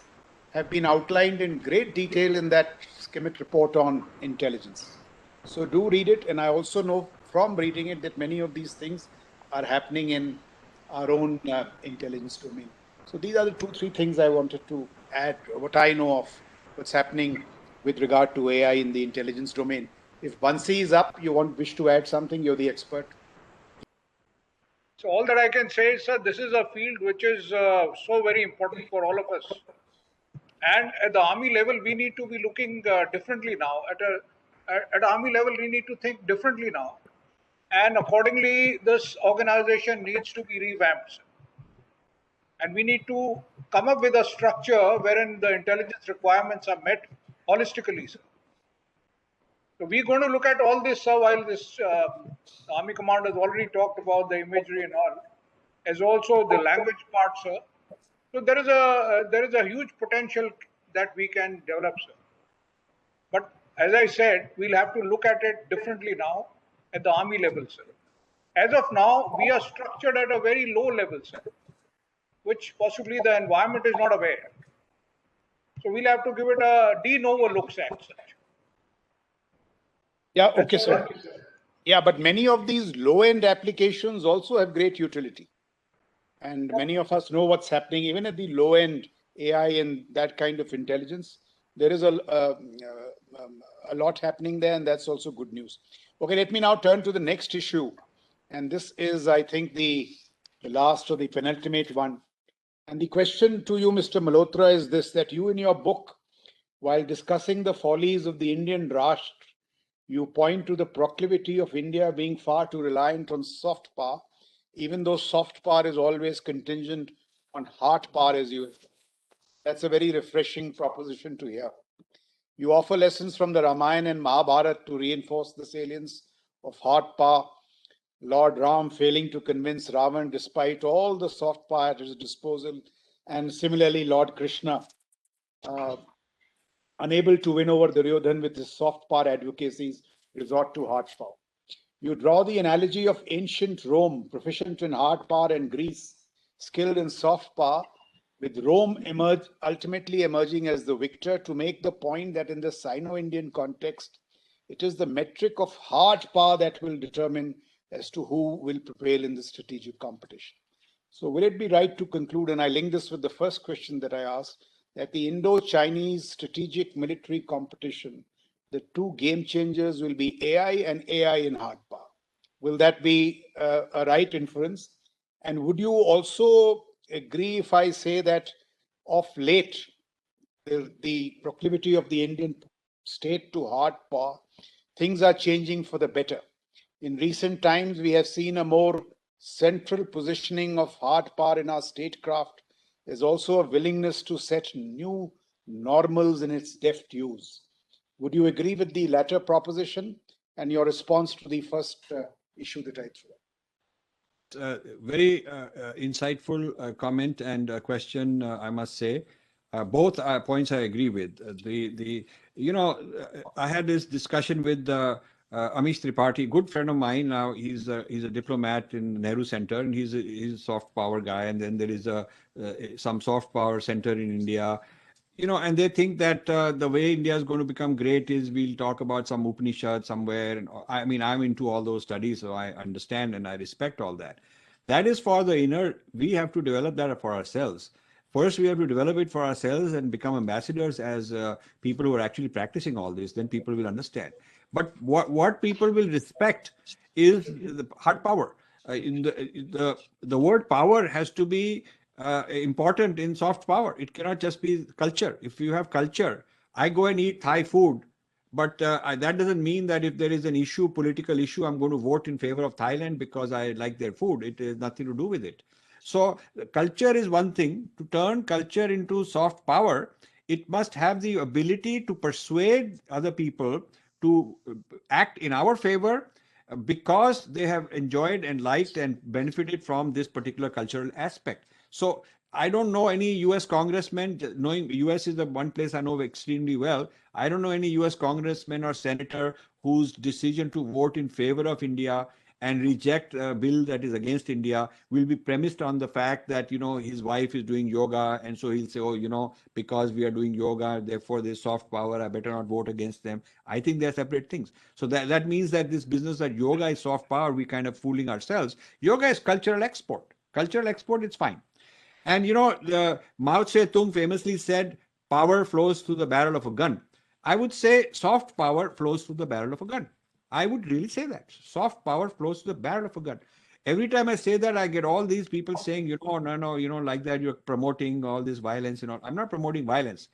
have been outlined in great detail in that schematic report on intelligence. So do read it. And I also know from reading it that many of these things are happening in our own intelligence domain. So these are the 2-3 things I wanted to add, what I know of what's happening with regard to AI in the intelligence domain. If Bansi is up, you wish to add something, you're the expert. So all that I can say is, sir, this is a field which is so very important for all of us. And at the army level, we need to be looking differently now. At army level, we need to think differently now. And accordingly, this organization needs to be revamped. And we need to come up with a structure wherein the intelligence requirements are met holistically, sir. So we're going to look at all this, sir, while this Army Commander has already talked about the imagery and all, as also the language part, sir. So there is a huge potential that we can develop, sir. But as I said, we'll have to look at it differently now at the Army level, sir. As of now, we are structured at a very low level, sir, which possibly the environment is not aware. So we'll have to give it a de novo looks at, sir. Yeah, okay, sir. Yeah, but many of these low-end applications also have great utility. And many of us know what's happening, even at the low-end AI and that kind of intelligence. There is a lot happening there, and that's also good news. Okay, let me now turn to the next issue. And this is, I think, the last or the penultimate one. And the question to you, Mr. Malhotra, is this, that you in your book, while discussing the follies of the Indian Rashtra, you point to the proclivity of India being far too reliant on soft power, even though soft power is always contingent on hard power, as you. That's a very refreshing proposition to hear. You offer lessons from the Ramayana and Mahabharata to reinforce the salience of hard power. Lord Ram failing to convince Ravan despite all the soft power at his disposal, and similarly Lord Krishna unable to win over Duryodhan with his soft power advocacies, resort to hard power. You draw the analogy of ancient Rome, proficient in hard power, and Greece, skilled in soft power, with Rome ultimately emerging as the victor, to make the point that in the Sino-Indian context, it is the metric of hard power that will determine as to who will prevail in the strategic competition. So will it be right to conclude, and I link this with the first question that I asked, that the Indo-Chinese strategic military competition, the two game changers will be AI and AI in hard power? Will that be a right inference? And would you also agree if I say that of late, the proclivity of the Indian state to hard power, things are changing for the better? In recent times, we have seen a more central positioning of hard power in our statecraft. There's also a willingness to set new normals in its deft use. Would you agree with the latter proposition, and your response to the first issue that I threw? Very insightful comment and question, I must say. Both points I agree with. I had this discussion with Amish Tripathi, good friend of mine. Now he's a diplomat in Nehru Center, and he's a soft power guy. And then there is some soft power center in India. And they think that the way India is going to become great is we'll talk about some Upanishad somewhere. And I mean, I'm into all those studies, so I understand and I respect all that. That is for the inner. We have to develop that for ourselves. First, we have to develop it for ourselves and become ambassadors as people who are actually practicing all this. Then people will understand. But what people will respect is the hard power. The word power has to be important in soft power. It cannot just be culture. If you have culture, I go and eat Thai food, but that doesn't mean that if there is an issue, political issue, I'm going to vote in favor of Thailand because I like their food. It has nothing to do with it. So culture is one thing. To turn culture into soft power, it must have the ability to persuade other people to act in our favor because they have enjoyed and liked and benefited from this particular cultural aspect. So I don't know any US congressman, knowing US is the one place I know extremely well. I don't know any US congressman or senator whose decision to vote in favor of India and reject a bill that is against India will be premised on the fact that, his wife is doing yoga. And so he'll say, oh, because we are doing yoga, therefore there's soft power, I better not vote against them. I think they're separate things. So that means that this business that yoga is soft power, we kind of fooling ourselves. Yoga is cultural export. Cultural export, it's fine. And, the Mao Zedong famously said, power flows through the barrel of a gun. I would say soft power flows through the barrel of a gun. I would really say that. Soft power flows through the barrel of a gun. Every time I say that, I get all these people saying, no, like that, you're promoting all this violence and all. I'm not promoting violence.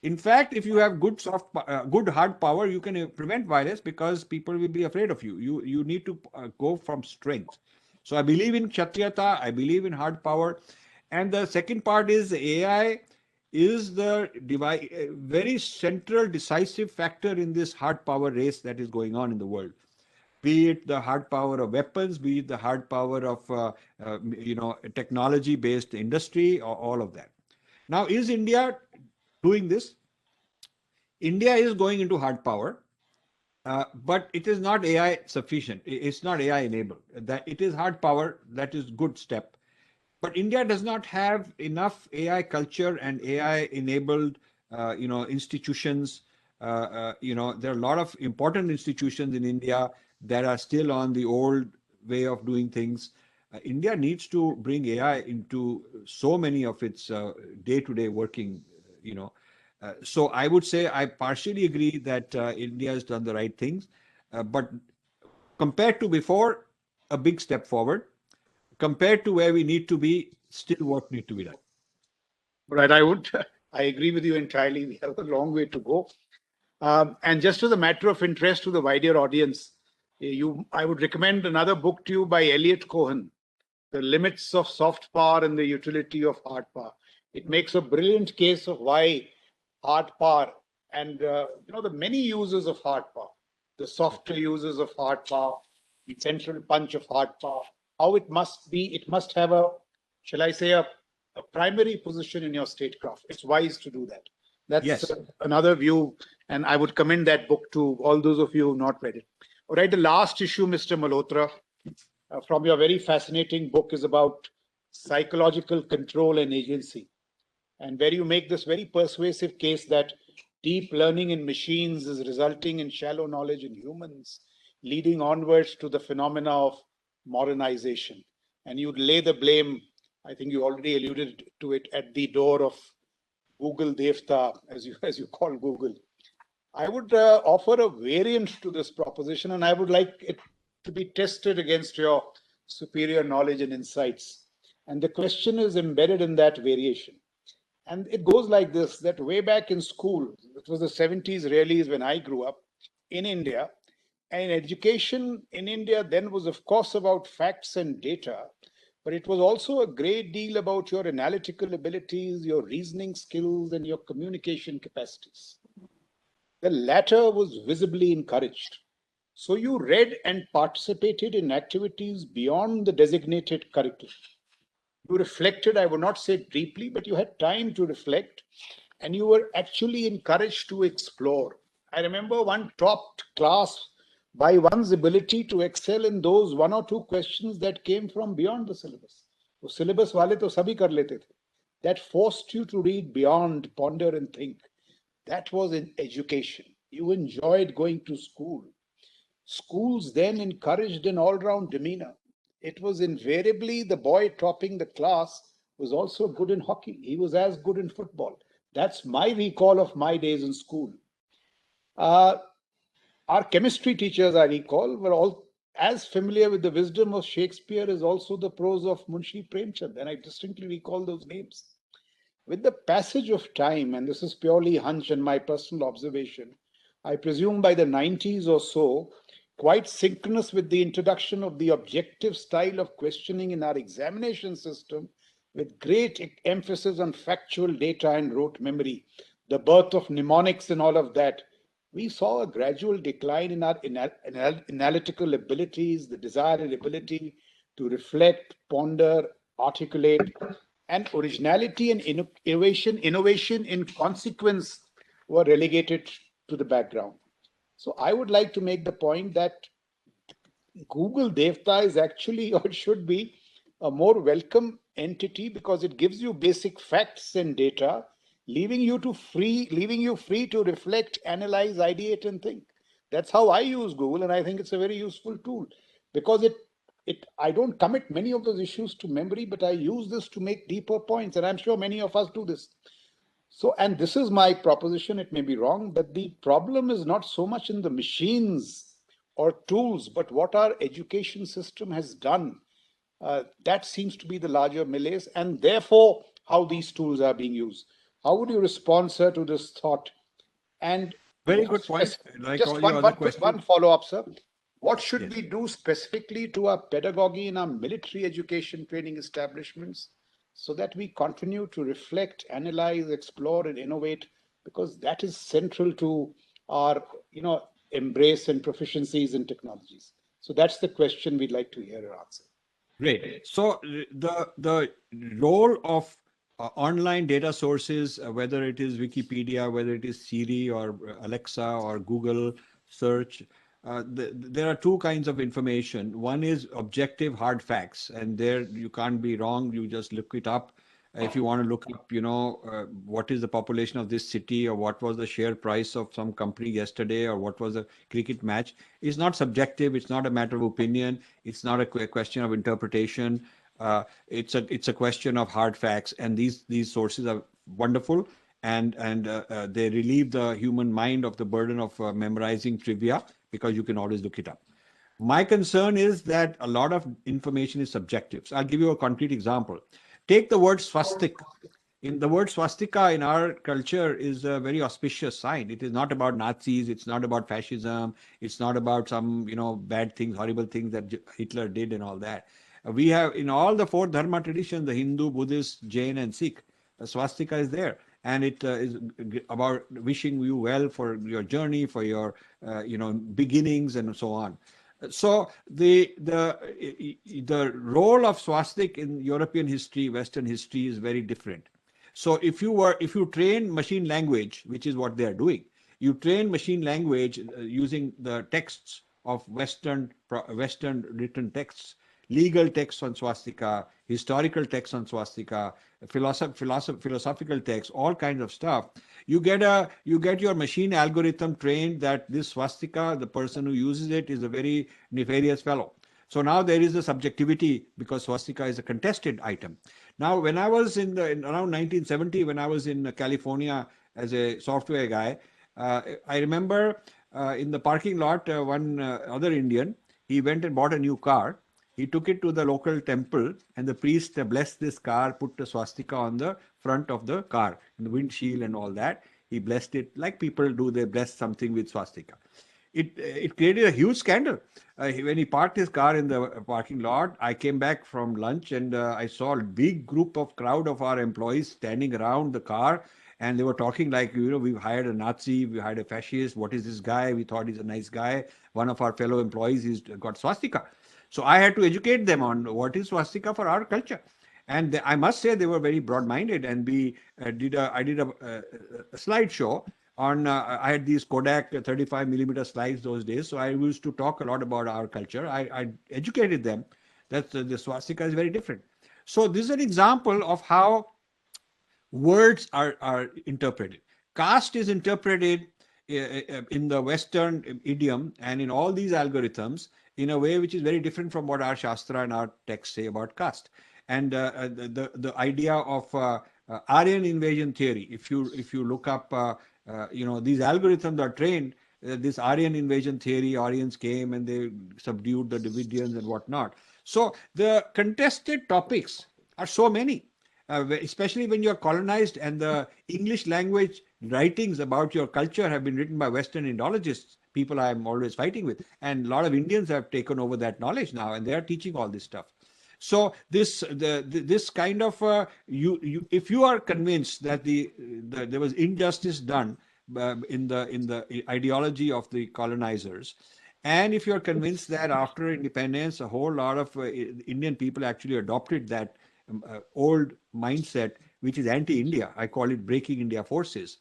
In fact, if you have good hard power, you can prevent violence because people will be afraid of you. You need to go from strength. So I believe in Kshatriyata. I believe in hard power. And the second part is AI is the very central decisive factor in this hard power race that is going on in the world. Be it the hard power of weapons, be it the hard power of technology-based industry, or all of that. Now, is India doing this? India is going into hard power, but it is not AI sufficient. It's not AI enabled. That it is hard power. That is good step. But India does not have enough AI culture and AI-enabled, institutions. There are a lot of important institutions in India that are still on the old way of doing things. India needs to bring AI into so many of its day-to-day working. So I would say I partially agree that India has done the right things, but compared to before, a big step forward. Compared to where we need to be, still work need to be done. Right, I agree with you entirely. We have a long way to go. And just as a matter of interest to the wider audience, I would recommend another book to you by Elliot Cohen, The Limits of Soft Power and the Utility of Hard Power. It makes a brilliant case of why hard power And the many uses of hard power, the software uses of hard power, the central punch of hard power, how it must have shall I say, a primary position in your statecraft. It's wise to do that. That's Yes. Another view, and I would commend that book to all those of you who have not read it. All right, the last issue, Mr. Malhotra, from your very fascinating book is about psychological control and agency, and where you make this very persuasive case that deep learning in machines is resulting in shallow knowledge in humans, leading onwards to the phenomena of modernization. And you'd lay the blame, I think you already alluded to it, at the door of Google Devta, as you call Google. I would offer a variant to this proposition, and I would like it to be tested against your superior knowledge and insights. And the question is embedded in that variation. And it goes like this, that way back in school, it was the 70s really is when I grew up in India, and education in India then was of course about facts and data, but it was also a great deal about your analytical abilities, your reasoning skills, and your communication capacities. The latter was visibly encouraged. So you read and participated in activities beyond the designated curriculum. You reflected, I would not say deeply, but you had time to reflect, and you were actually encouraged to explore. I remember one topped class by one's ability to excel in those one or two questions that came from beyond the syllabus. So syllabus wale to sabhi kar lete the. That forced you to read beyond, ponder and think. That was in education. You enjoyed going to school. Schools then encouraged an all-round demeanor. It was invariably the boy topping the class was also good in hockey. He was as good in football. That's my recall of my days in school. Our chemistry teachers, I recall, were all as familiar with the wisdom of Shakespeare as also the prose of Munshi Premchand, and I distinctly recall those names. With the passage of time, and this is purely hunch and my personal observation, I presume by the 90s or so, quite synchronous with the introduction of the objective style of questioning in our examination system, with great emphasis on factual data and rote memory, the birth of mnemonics and all of that, we saw a gradual decline in our analytical abilities, the desired ability to reflect, ponder, articulate, and originality and innovation in consequence were relegated to the background. So I would like to make the point that Google Devta is actually, or should be, a more welcome entity because it gives you basic facts and data, leaving you free to reflect, analyze, ideate, and think. That's how I use Google, and I think it's a very useful tool because I don't commit many of those issues to memory, but I use this to make deeper points, and I'm sure many of us do this. So, and this is my proposition, it may be wrong, but the problem is not so much in the machines or tools, but what our education system has done. That seems to be the larger malaise, and therefore how these tools are being used. How would you respond, sir, to this thought? And very good point. Like just all your other questions. one follow-up, sir. What should we do specifically to our pedagogy in our military education training establishments so that we continue to reflect, analyze, explore, and innovate? Because that is central to our, embrace and proficiencies in technologies. So that's the question we'd like to hear your answer. Great. So the role of online data sources, whether it is Wikipedia, whether it is Siri or Alexa or Google search, there are two kinds of information. One is objective hard facts, and there you can't be wrong. You just look it up. If you want to look up, what is the population of this city, or what was the share price of some company yesterday, or what was the cricket match, it's not subjective. It's not a matter of opinion. It's not a question of interpretation. It's a question of hard facts, and these sources are wonderful, and they relieve the human mind of the burden of memorizing trivia because you can always look it up. My concern is that a lot of information is subjective. So I'll give you a concrete example. Take the word swastika. The word swastika in our culture is a very auspicious sign. It is not about Nazis. It's not about fascism. It's not about some, bad things, horrible things that Hitler did and all that. We have in all the four dharma traditions, the Hindu, Buddhist, Jain, and Sikh, the swastika is there. and it is about wishing you well for your journey, for your beginnings and so on. So the role of swastik in European history, Western history is very different. So if you train machine language, which is what they are doing, you train machine language using the texts of Western written texts, legal texts on swastika, historical texts on swastika, philosophical texts, all kinds of stuff. You get your machine algorithm trained that this swastika, the person who uses it, is a very nefarious fellow. So now there is a subjectivity because swastika is a contested item. Now, when I was in around 1970, when I was in California as a software guy, I remember in the parking lot, one other Indian, he went and bought a new car. He took it to the local temple, and the priest blessed this car, put the swastika on the front of the car, in the windshield and all that. He blessed it like people do, they bless something with swastika. It created a huge scandal. When he parked his car in the parking lot, I came back from lunch and I saw a big crowd of our employees standing around the car, and they were talking like, we've hired a Nazi, we hired a fascist, what is this guy? We thought he's a nice guy. One of our fellow employees, he's got swastika. So I had to educate them on what is swastika for our culture. And I must say they were very broad-minded, and I did a slideshow on, I had these Kodak 35 millimeter slides those days. So I used to talk a lot about our culture. I educated them that the swastika is very different. So this is an example of how words are interpreted. Caste is interpreted in the Western idiom and in all these algorithms in a way which is very different from what our Shastra and our texts say about caste. And the idea of Aryan invasion theory, if you look up, these algorithms are trained, this Aryan invasion theory, Aryans came and they subdued the Dravidians and whatnot. So the contested topics are so many. Especially when you're colonized and the English language writings about your culture have been written by Western Indologists, people I'm always fighting with. And a lot of Indians have taken over that knowledge now, and they are teaching all this stuff. So this kind of, if you are convinced that there was injustice done in the ideology of the colonizers, and if you're convinced that after independence, a whole lot of Indian people actually adopted that old mindset, which is anti-India. I call it breaking India forces.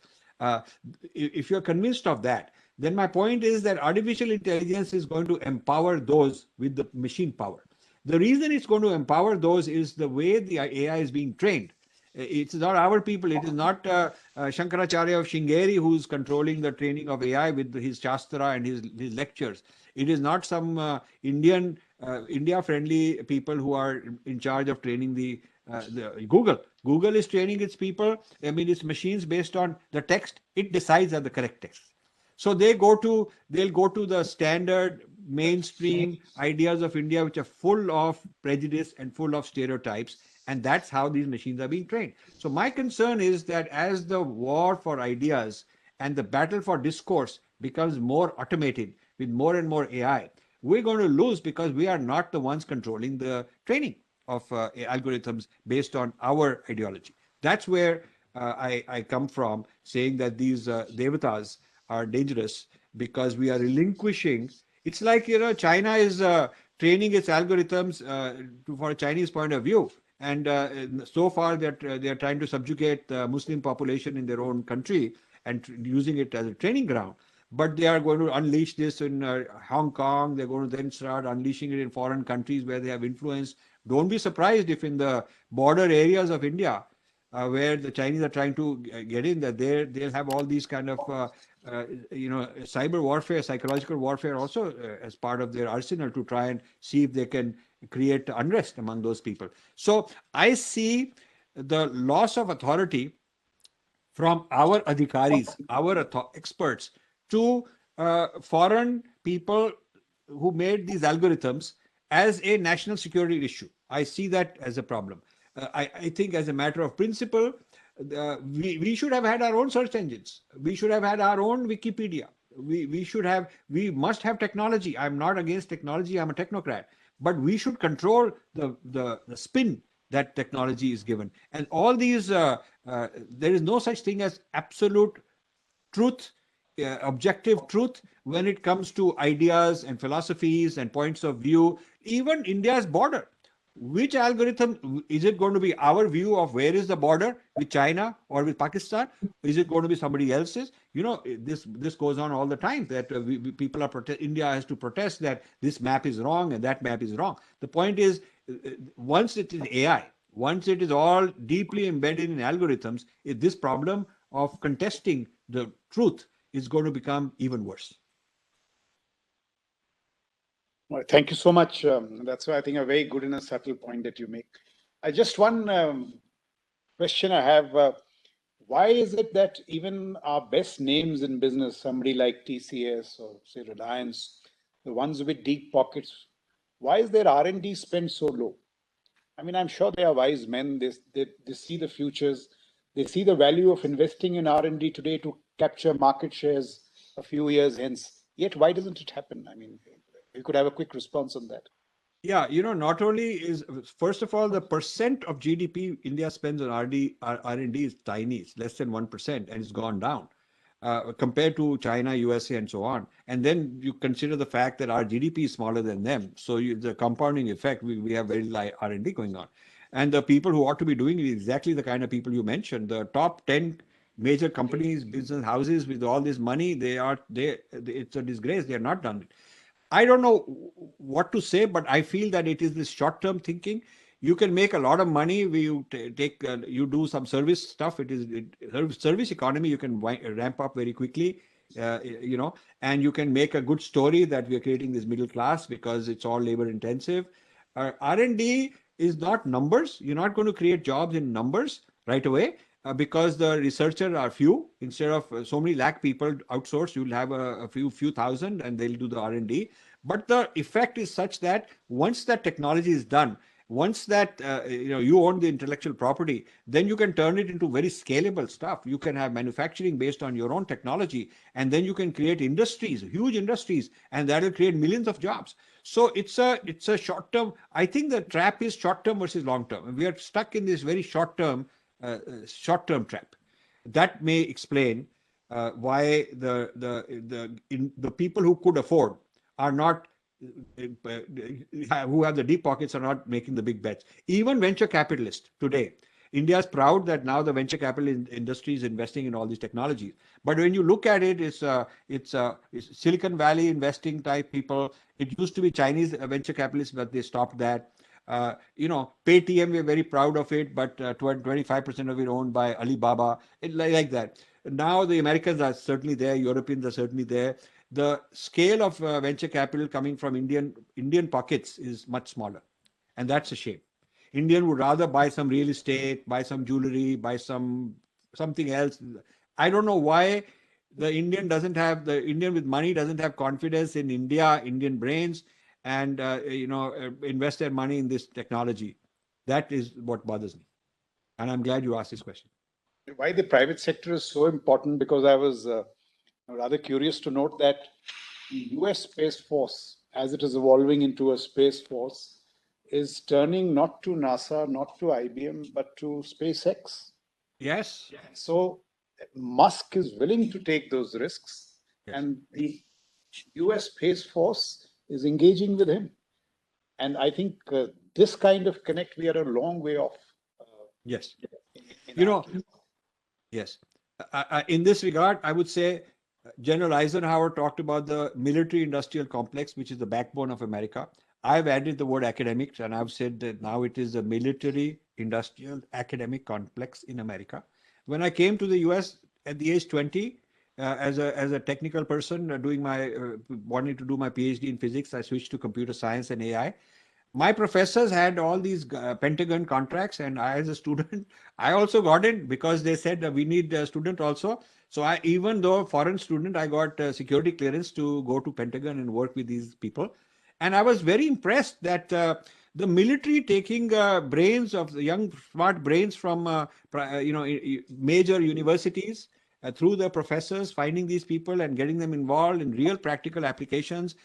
If you're convinced of that, then my point is that artificial intelligence is going to empower those with the machine power. The reason it's going to empower those is the way the AI is being trained. It's not our people. It is not Shankaracharya of Shringeri who's controlling the training of AI with his Shastra and his lectures. It is not some India-friendly people who are in charge of training the Google. Google is training its people. I mean, its machines based on the text. It decides on the correct text. So they'll go to the standard mainstream ideas of India, which are full of prejudice and full of stereotypes. And that's how these machines are being trained. So my concern is that as the war for ideas and the battle for discourse becomes more automated with more and more AI, we're going to lose because we are not the ones controlling the training of algorithms based on our ideology. That's where I come from, saying that these devatas are dangerous because we are relinquishing. It's like, China is training its algorithms for a Chinese point of view. And so far they're trying to subjugate the Muslim population in their own country and using it as a training ground. But they are going to unleash this in Hong Kong. They're going to then start unleashing it in foreign countries where they have influence. Don't be surprised if in the border areas of India, where the Chinese are trying to get in, that they'll have all these kind of cyber warfare, psychological warfare also as part of their arsenal to try and see if they can create unrest among those people. So I see the loss of authority from our adhikaris, our experts, to foreign people who made these algorithms as a national security issue. I see that as a problem. I think as a matter of principle, we should have had our own search engines. We should have had our own Wikipedia. We must have technology. I'm not against technology. I'm a technocrat. But we should control the spin that technology is given. And all these, there is no such thing as absolute truth, objective truth when it comes to ideas and philosophies and points of view. Even India's border, which algorithm is it going to be? Our view of where is the border with China or with Pakistan? Is it going to be somebody else's? You know, this goes on all the time, that people are India has to protest that this map is wrong and that map is wrong. The point is, once it is AI, once it is all deeply embedded in algorithms, this problem of contesting the truth is going to become even worse. Well, thank you so much. That's why I think a very good and a subtle point that you make. Just one question I have. Why is it that even our best names in business, somebody like TCS or say Reliance, the ones with deep pockets, why is their R&D spend so low? I mean, I'm sure they are wise men. They see the futures. They see the value of investing in R&D today to capture market shares a few years hence. Yet, why doesn't it happen? I mean, you could have a quick response on that. Yeah, you know, not only is, first of all, the percent of GDP India spends on R&D is tiny. It's less than 1%, and it's gone down compared to China, USA, and so on. And then you consider the fact that our GDP is smaller than them. So the compounding effect, we have very light R&D going on. And the people who ought to be doing it is exactly the kind of people you mentioned. The top 10 major companies, business houses with all this money, it's a disgrace. They are not done it. I don't know what to say, but I feel that it is this short-term thinking. You can make a lot of money. You do some service stuff. It is service economy. You can ramp up very quickly, you know, and you can make a good story that we are creating this middle class because it's all labor intensive. R&D is not numbers. You're not going to create jobs in numbers right away. Because the researchers are few, instead of so many lakh people outsourced, you'll have a few thousand and they'll do the R&D. But the effect is such that once that technology is done, once that you own the intellectual property, then you can turn it into very scalable stuff. You can have manufacturing based on your own technology, and then you can create industries, huge industries, and that will create millions of jobs. So it's a short term. I think the trap is short term versus long term. We are stuck in this very short term trap. That may explain why the people who could afford are not, who have the deep pockets, are not making the big bets. Even venture capitalists today, India is proud that now the venture capital industry is investing in all these technologies. But when you look at it, it's Silicon Valley investing type people. It used to be Chinese venture capitalists, but they stopped that. Paytm, we're very proud of it, but 25% of it owned by Alibaba, like that. Now the Americans are certainly there, Europeans are certainly there. The scale of venture capital coming from Indian pockets is much smaller, and that's a shame. Indian would rather buy some real estate, buy some jewelry, buy something else. I don't know why the Indian with money doesn't have confidence in Indian brains, and invest their money in this technology. That is what bothers me, and I'm glad you asked this question. Why the private sector is so important? Because I was rather curious to note that the US Space Force, as it is evolving into a space force, is turning not to NASA, not to IBM, but to SpaceX. Yes. So Musk is willing to take those risks, yes. And the US Space Force is engaging with him. And I think this kind of connect, we are a long way off. Yes. Yes. In this regard, I would say General Eisenhower talked about the military-industrial complex, which is the backbone of America. I've added the word academics, and I've said that now it is the military-industrial academic complex in America. When I came to the US at the age 20, as a technical person wanting to do my PhD in physics, I switched to computer science and AI. My professors had all these Pentagon contracts, and I, as a student, I also got in because they said we need a student also. So even though a foreign student, I got security clearance to go to Pentagon and work with these people. And I was very impressed that the military taking brains of the young, smart brains from major universities, through the professors, finding these people and getting them involved in real practical applications,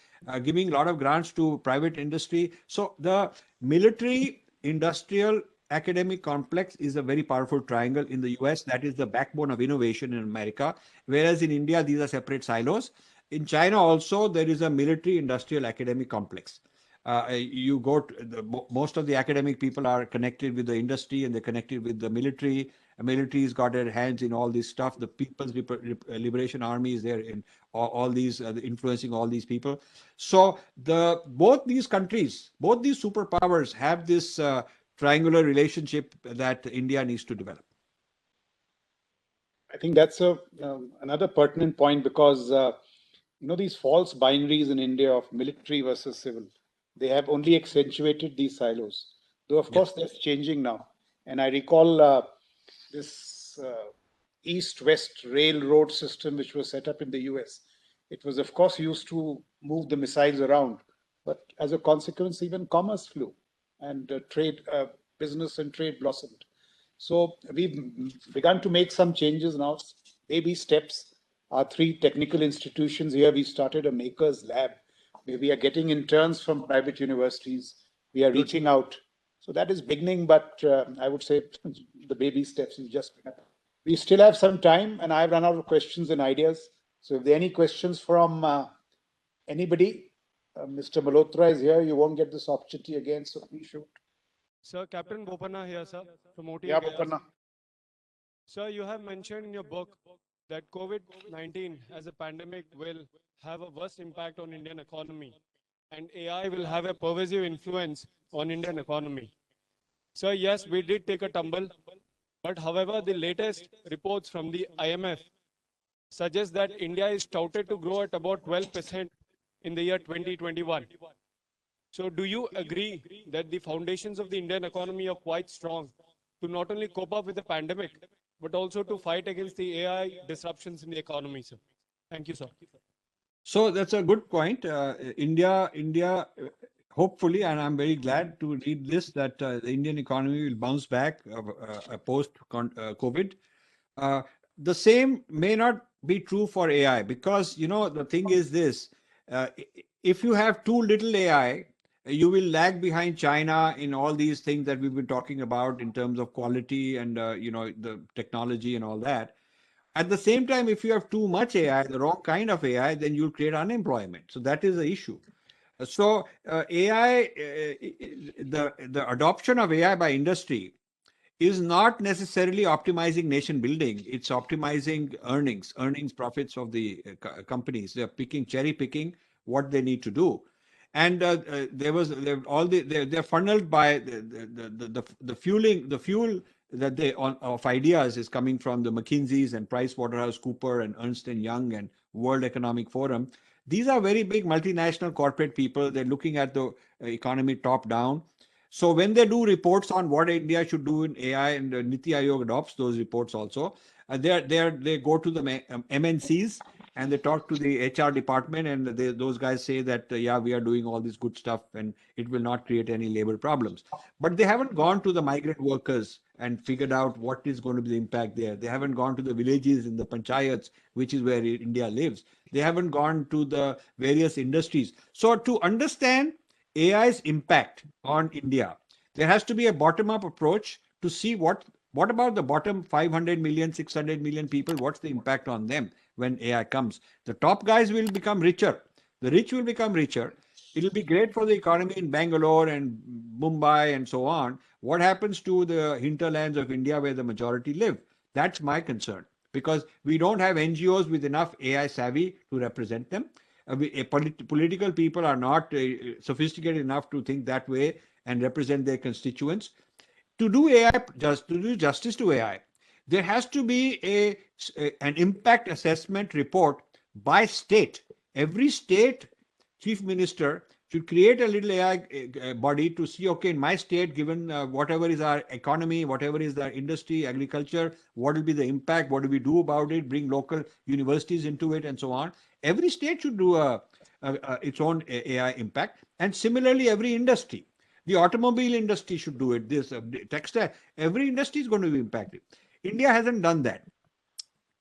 giving a lot of grants to private industry. So the military industrial academic complex is a very powerful triangle. In the US, that is the backbone of innovation in America, whereas in India, these are separate silos. In China also, there is a military industrial academic complex. You go to most of the academic people are connected with the industry and they're connected with the military. The military's got their hands in all this stuff. The People's Liberation Army is there in all these, influencing all these people. So both these countries, both these superpowers have this triangular relationship that India needs to develop. I think that's another pertinent point because these false binaries in India of military versus civil, they have only accentuated these silos. Though of course that's changing now. And I recall this east-west railroad system which was set up in the US. It was of course used to move the missiles around, but as a consequence, even commerce flew and business and trade blossomed. So we've begun to make some changes now, baby steps. Our 3 technical institutions here, we started a makers lab where we are getting interns from private universities. We are reaching out. So that is beginning, but I would say the baby steps is just begun. We still have some time and I've run out of questions and ideas. So if there are any questions from anybody, Mr. Malhotra is here. You won't get this opportunity again, so please shoot. Sir, Captain Bopanna here, sir, from OTA. Yeah, Bopanna. Sir, you have mentioned in your book that COVID-19 as a pandemic will have a worst impact on Indian economy and AI will have a pervasive influence on Indian economy. Sir, yes, we did take a tumble, but however, the latest reports from the IMF suggest that India is touted to grow at about 12% in the year 2021. So do you agree that the foundations of the Indian economy are quite strong to not only cope up with the pandemic, but also to fight against the AI disruptions in the economy, sir? Thank you, sir. So that's a good point. India, hopefully, and I'm very glad to read this, that the Indian economy will bounce back post-COVID. The same may not be true for AI because, the thing is this, if you have too little AI, you will lag behind China in all these things that we've been talking about in terms of quality and, the technology and all that. At the same time, if you have too much AI, the wrong kind of AI, then you'll create unemployment. So that is the issue. So AI, the adoption of AI by industry is not necessarily optimizing nation building. It's optimizing earnings profits of the companies. They're cherry picking what they need to do. And they're funneled by the fuel that of ideas is coming from the McKinsey's and PricewaterhouseCoopers and Ernst & Young and World Economic Forum. These are very big multinational corporate people. They're looking at the economy top down. So when they do reports on what India should do in AI, and Niti Aayog adopts those reports also, they go to the MNCs and they talk to the HR department, and those guys say that, yeah, we are doing all this good stuff and it will not create any labor problems. But they haven't gone to the migrant workers and figured out what is going to be the impact there. They haven't gone to the villages in the panchayats, which is where India lives. They haven't gone to the various industries. So to understand AI's impact on India, there has to be a bottom-up approach to see what about the bottom 500 million, 600 million people, what's the impact on them when AI comes. The top guys will become richer. The rich will become richer. It'll be great for the economy in Bangalore and Mumbai and so on. What happens to the hinterlands of India where the majority live? That's my concern, because we don't have NGOs with enough AI savvy to represent them. Political people are not sophisticated enough to think that way and represent their constituents. To do justice to AI, there has to be an impact assessment report by state. Every state chief minister should create a little AI body to see, okay, in my state, given whatever is our economy, whatever is the industry, agriculture, what will be the impact, what do we do about it, bring local universities into it, and so on. Every state should do its own AI impact. And similarly, every industry. The automobile industry should do it. This textile, every industry is going to be impacted. India hasn't done that.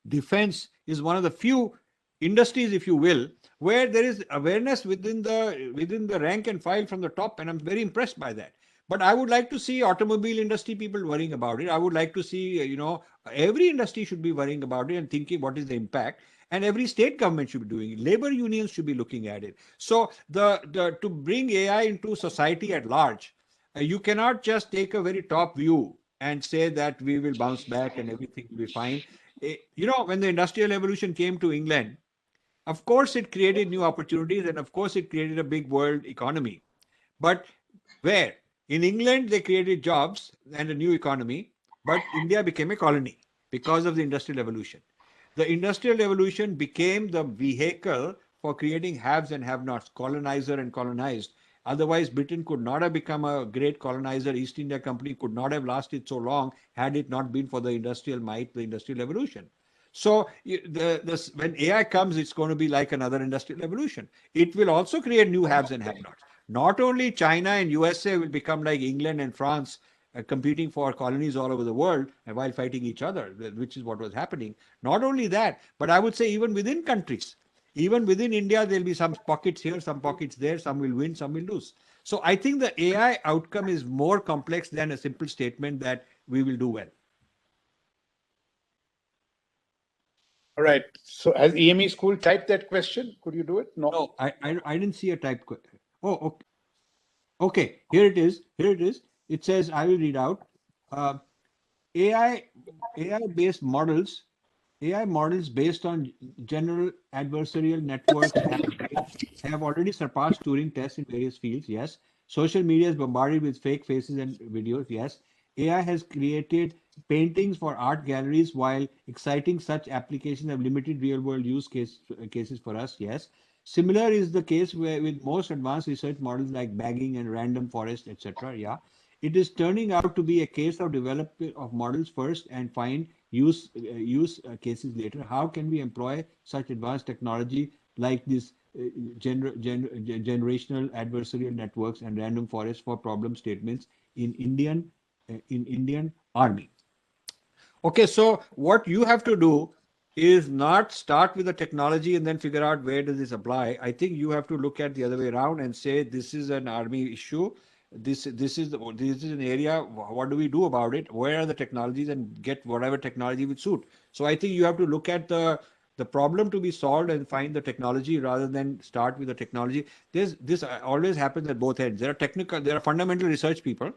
Defense is one of the few industries, if you will, where there is awareness within the rank and file from the top, and I'm very impressed by that. But I would like to see automobile industry people worrying about it. I would like to see, every industry should be worrying about it and thinking what is the impact. And every state government should be doing it. Labor unions should be looking at it. So to bring AI into society at large, you cannot just take a very top view and say that we will bounce back and everything will be fine. When the industrial revolution came to England, of course it created new opportunities and of course it created a big world economy. But where? In England, they created jobs and a new economy, but India became a colony because of the Industrial Revolution. The Industrial Revolution became the vehicle for creating haves and have-nots, colonizer and colonized. Otherwise, Britain could not have become a great colonizer. East India Company could not have lasted so long had it not been for the industrial might, the Industrial Revolution. So when AI comes, it's going to be like another industrial revolution. It will also create new haves and have-nots. Not only China and USA will become like England and France, competing for colonies all over the world and while fighting each other, which is what was happening. Not only that, but I would say even within countries, even within India, there'll be some pockets here, some pockets there, some will win, some will lose. So I think the AI outcome is more complex than a simple statement that we will do well. All right. So has EME School typed that question? Could you do it? No, I didn't see a type. Oh, okay. Okay, here it is. Here it is. It says, I will read out. AI-based models, AI models based on general adversarial networks have already surpassed Turing tests in various fields. Yes. Social media is bombarded with fake faces and videos. Yes. AI has created paintings for art galleries, while exciting such applications have limited real-world use cases for us. Yes. Similar is the case with most advanced research models like bagging and random forest, etc. Yeah. It is turning out to be a case of development of models first and find use cases later. How can we employ such advanced technology like this generational adversarial networks and random forests for problem statements in Indian Army? Okay, so what you have to do is not start with the technology and then figure out where does this apply. I think you have to look at the other way around and say this is an army issue. This is an area. What do we do about it? Where are the technologies, and get whatever technology would suit. So I think you have to look at the problem to be solved and find the technology rather than start with the technology. This always happens at both ends. There are fundamental research people,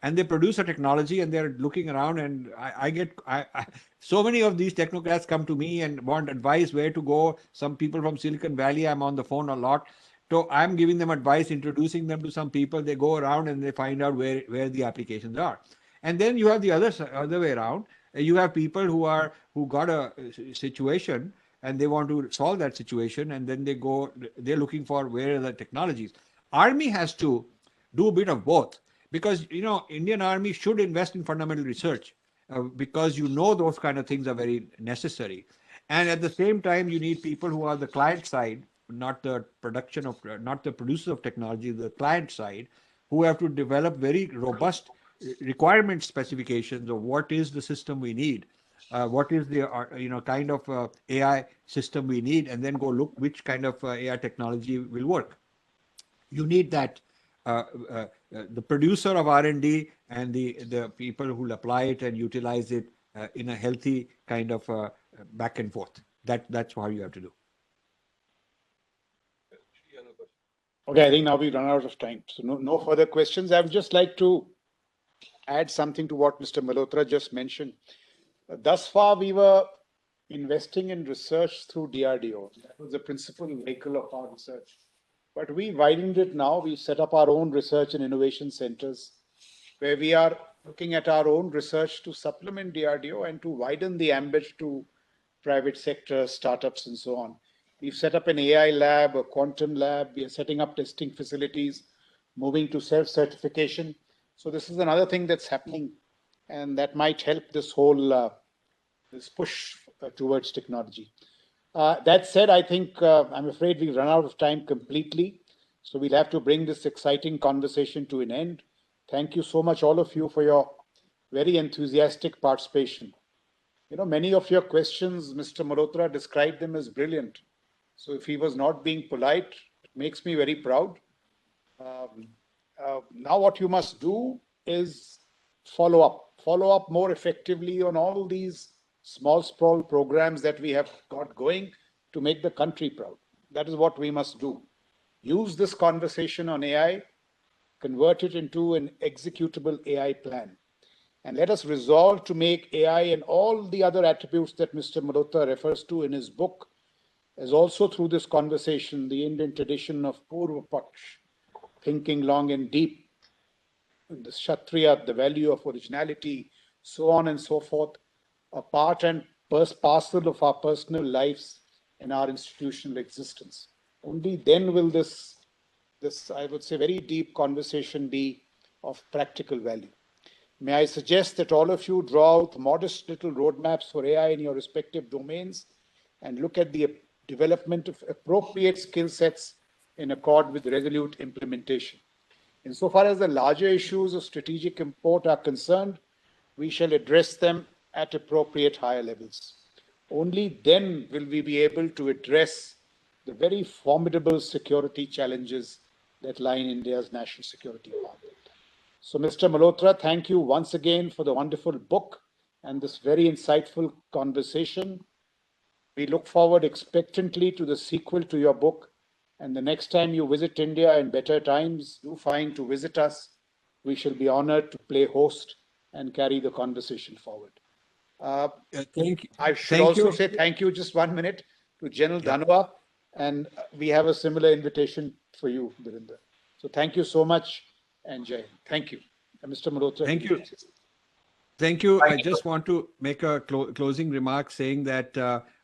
and they produce a technology and they're looking around, and so many of these technocrats come to me and want advice where to go. Some people from Silicon Valley, I'm on the phone a lot. So I'm giving them advice, introducing them to some people. They go around and they find out where the applications are. And then you have the other way around. You have people who got a situation and they want to solve that situation, and then they're looking for where are the technologies. Army has to do a bit of both, because Indian Army should invest in fundamental research, because those kind of things are very necessary. And at the same time, you need people who are the client side, not the producers of technology, the client side, who have to develop very robust requirement specifications of what is the system we need, what is the kind of AI system we need, and then go look which kind of AI technology will work. You need that the producer of R&D and the people who will apply it and utilize it in a healthy kind of back and forth. That's how you have to do. Okay, I think now we've run out of time. So no further questions. I would just like to add something to what Mr. Malhotra just mentioned. Thus far, we were investing in research through DRDO. That was the principal vehicle of our research. But we widened it now. We set up our own research and innovation centers, where we are looking at our own research to supplement DRDO and to widen the ambit to private sector, startups, and so on. We've set up an AI lab, a quantum lab. We are setting up testing facilities, moving to self-certification. So this is another thing that's happening, and that might help this whole this push towards technology. That said, I think I'm afraid we've run out of time completely. So we'll have to bring this exciting conversation to an end. Thank you so much, all of you, for your very enthusiastic participation. Many of your questions, Mr. Malhotra described them as brilliant. So if he was not being polite, it makes me very proud. Now what you must do is follow up more effectively on all these small sprawl programs that we have got going to make the country proud. That is what we must do. Use this conversation on AI, convert it into an executable AI plan. And let us resolve to make AI and all the other attributes that Mr. Malhotra refers to in his book, as also through this conversation, the Indian tradition of Purva Paksh, thinking long and deep, the Kshatriya, the value of originality, so on and so forth, a part and parcel of our personal lives and our institutional existence. Only then will this, I would say, very deep conversation be of practical value. May I suggest that all of you draw out modest little roadmaps for AI in your respective domains and look at the development of appropriate skill sets in accord with resolute implementation. Insofar as the larger issues of strategic import are concerned, we shall address them at appropriate higher levels. Only then will we be able to address the very formidable security challenges that lie in India's national security path. So, Mr. Malhotra, thank you once again for the wonderful book and this very insightful conversation. We look forward expectantly to the sequel to your book. And the next time you visit India in better times, do find to visit us. We shall be honored to play host and carry the conversation forward. Thank you. I should also say thank you, just 1 minute, to General Dhanoa. And we have a similar invitation for you, Virendra. So thank you so much. And Jai. Thank you. Mr. Malhotra. Thank you. Thank you. I just want to make a closing remark saying that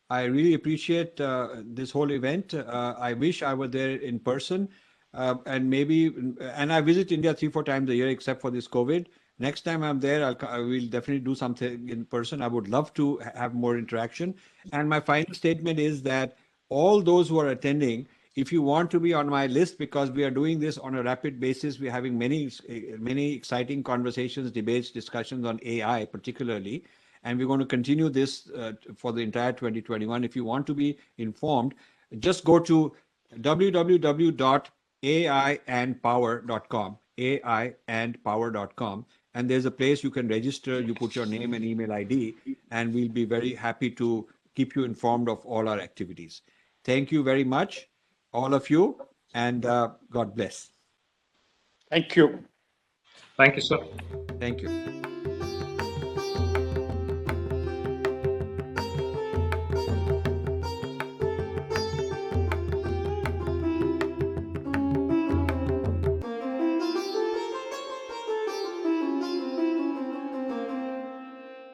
I really appreciate this whole event. I wish I were there in person and I visit India 3-4 times a year, except for this COVID. Next time I'm there, I will definitely do something in person. I would love to have more interaction. And my final statement is that all those who are attending, if you want to be on my list, because we are doing this on a rapid basis, we're having many exciting conversations, debates, discussions on AI particularly, and we're going to continue this for the entire 2021. If you want to be informed, just go to www.aiandpower.com, aiandpower.com, and there's a place you can register. You put your name and email ID, and we'll be very happy to keep you informed of all our activities. Thank you very much, all of you, and God bless. Thank you. Thank you, sir. Thank you.